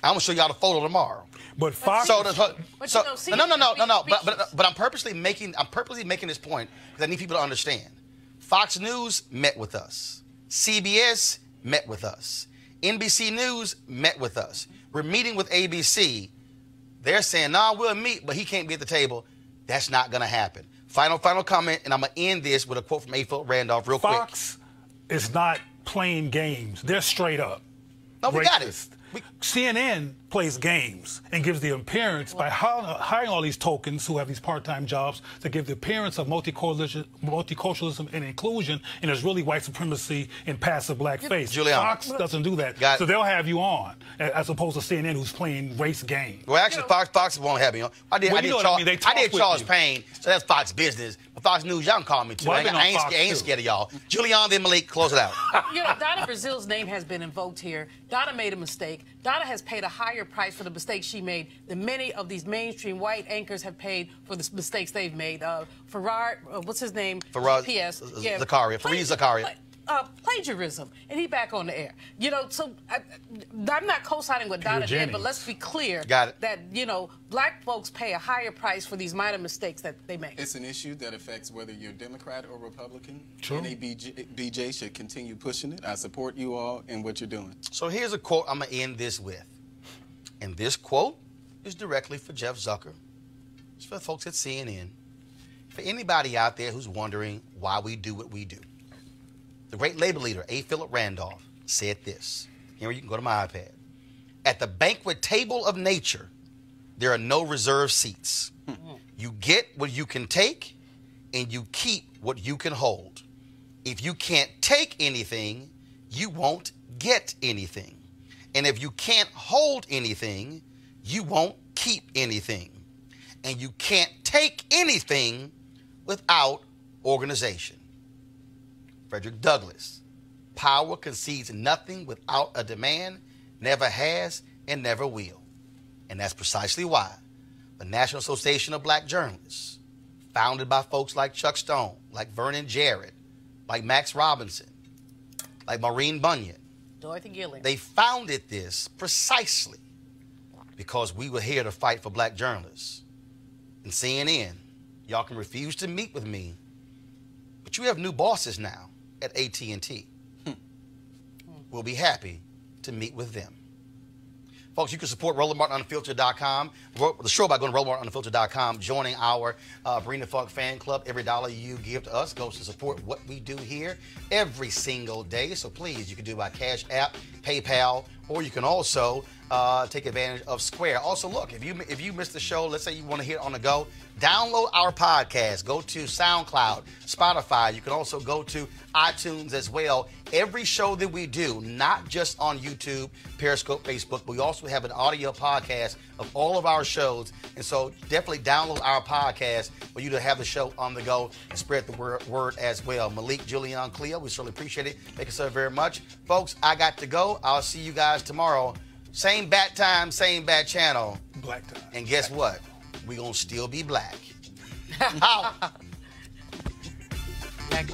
I'm gonna show y'all the photo tomorrow. But Fox. No. But I'm purposely making this point because I need people to understand. Fox News met with us. CBS met with us. NBC News met with us. We're meeting with ABC. They're saying, "Nah, we'll meet, but he can't be at the table." That's not gonna happen. Final comment, and I'm going to end this with a quote from A. Philip Randolph real quick. Fox is not playing games. They're straight up. No, we got it. CNN plays games and gives the appearance by hiring all these tokens who have these part-time jobs to give the appearance of multiculturalism and inclusion, and there's really white supremacy and passive blackface. Fox doesn't do that. So they'll have you on, as opposed to CNN, who's playing race games. Well, actually, Fox won't have me on. I did Charles Payne, so that's Fox business. But Fox News, y'all can call me too. I ain't scared of y'all. Julian, then Malik, close it out. Donna Brazil's name has been invoked here. Donna made a mistake. Donna has paid a higher price for the mistakes she made than many of these mainstream white anchors have paid for the mistakes they've made. Farrar, what's his name? Faraz PS. Zakaria. Fareed Zakaria. plagiarism, and he back on the air. You know, so I'm not co-signing what Donna did, but let's be clear that, you know, black folks pay a higher price for these minor mistakes that they make. It's an issue that affects whether you're Democrat or Republican. True. NABJ should continue pushing it. I support you all in what you're doing. So here's a quote I'm going to end this with. And this quote is directly for Jeff Zucker. It's for the folks at CNN. For anybody out there who's wondering why we do what we do. The great labor leader, A. Philip Randolph, said this. Here, you can go to my iPad. At the banquet table of nature, there are no reserved seats. You get what you can take, and you keep what you can hold. If you can't take anything, you won't get anything. And if you can't hold anything, you won't keep anything. And you can't take anything without organization. Frederick Douglass, power concedes nothing without a demand, never has and never will. And that's precisely why the National Association of Black Journalists, founded by folks like Chuck Stone, like Vernon Jarrett, like Max Robinson, like Maureen Bunyan, Dorothy Gilling, they founded this precisely because we were here to fight for black journalists. And CNN, y'all can refuse to meet with me, but you have new bosses now at AT&T. We'll be happy to meet with them. Folks, you can support RolandMartinUnfiltered.com, the show by going to RolandMartinUnfiltered.com, joining our Bring the Funk fan club. Every dollar you give to us goes to support what we do here every single day. So please, you can do it by Cash App, PayPal, or you can also take advantage of Square. Also, look, if you missed the show, let's say you want to hear it on the go, download our podcast. Go to SoundCloud, Spotify. You can also go to iTunes as well. Every show that we do, not just on YouTube, Periscope, Facebook, but we also have an audio podcast of all of our shows. And so definitely download our podcast for you to have the show on the go and spread the word as well. Malik, Julian, Cleo, we certainly appreciate it. Thank you so very much. Folks, I got to go. I'll see you guys tomorrow. Same bat time, same bat channel. Black time. And guess what? We're going to still be black. Out. Black.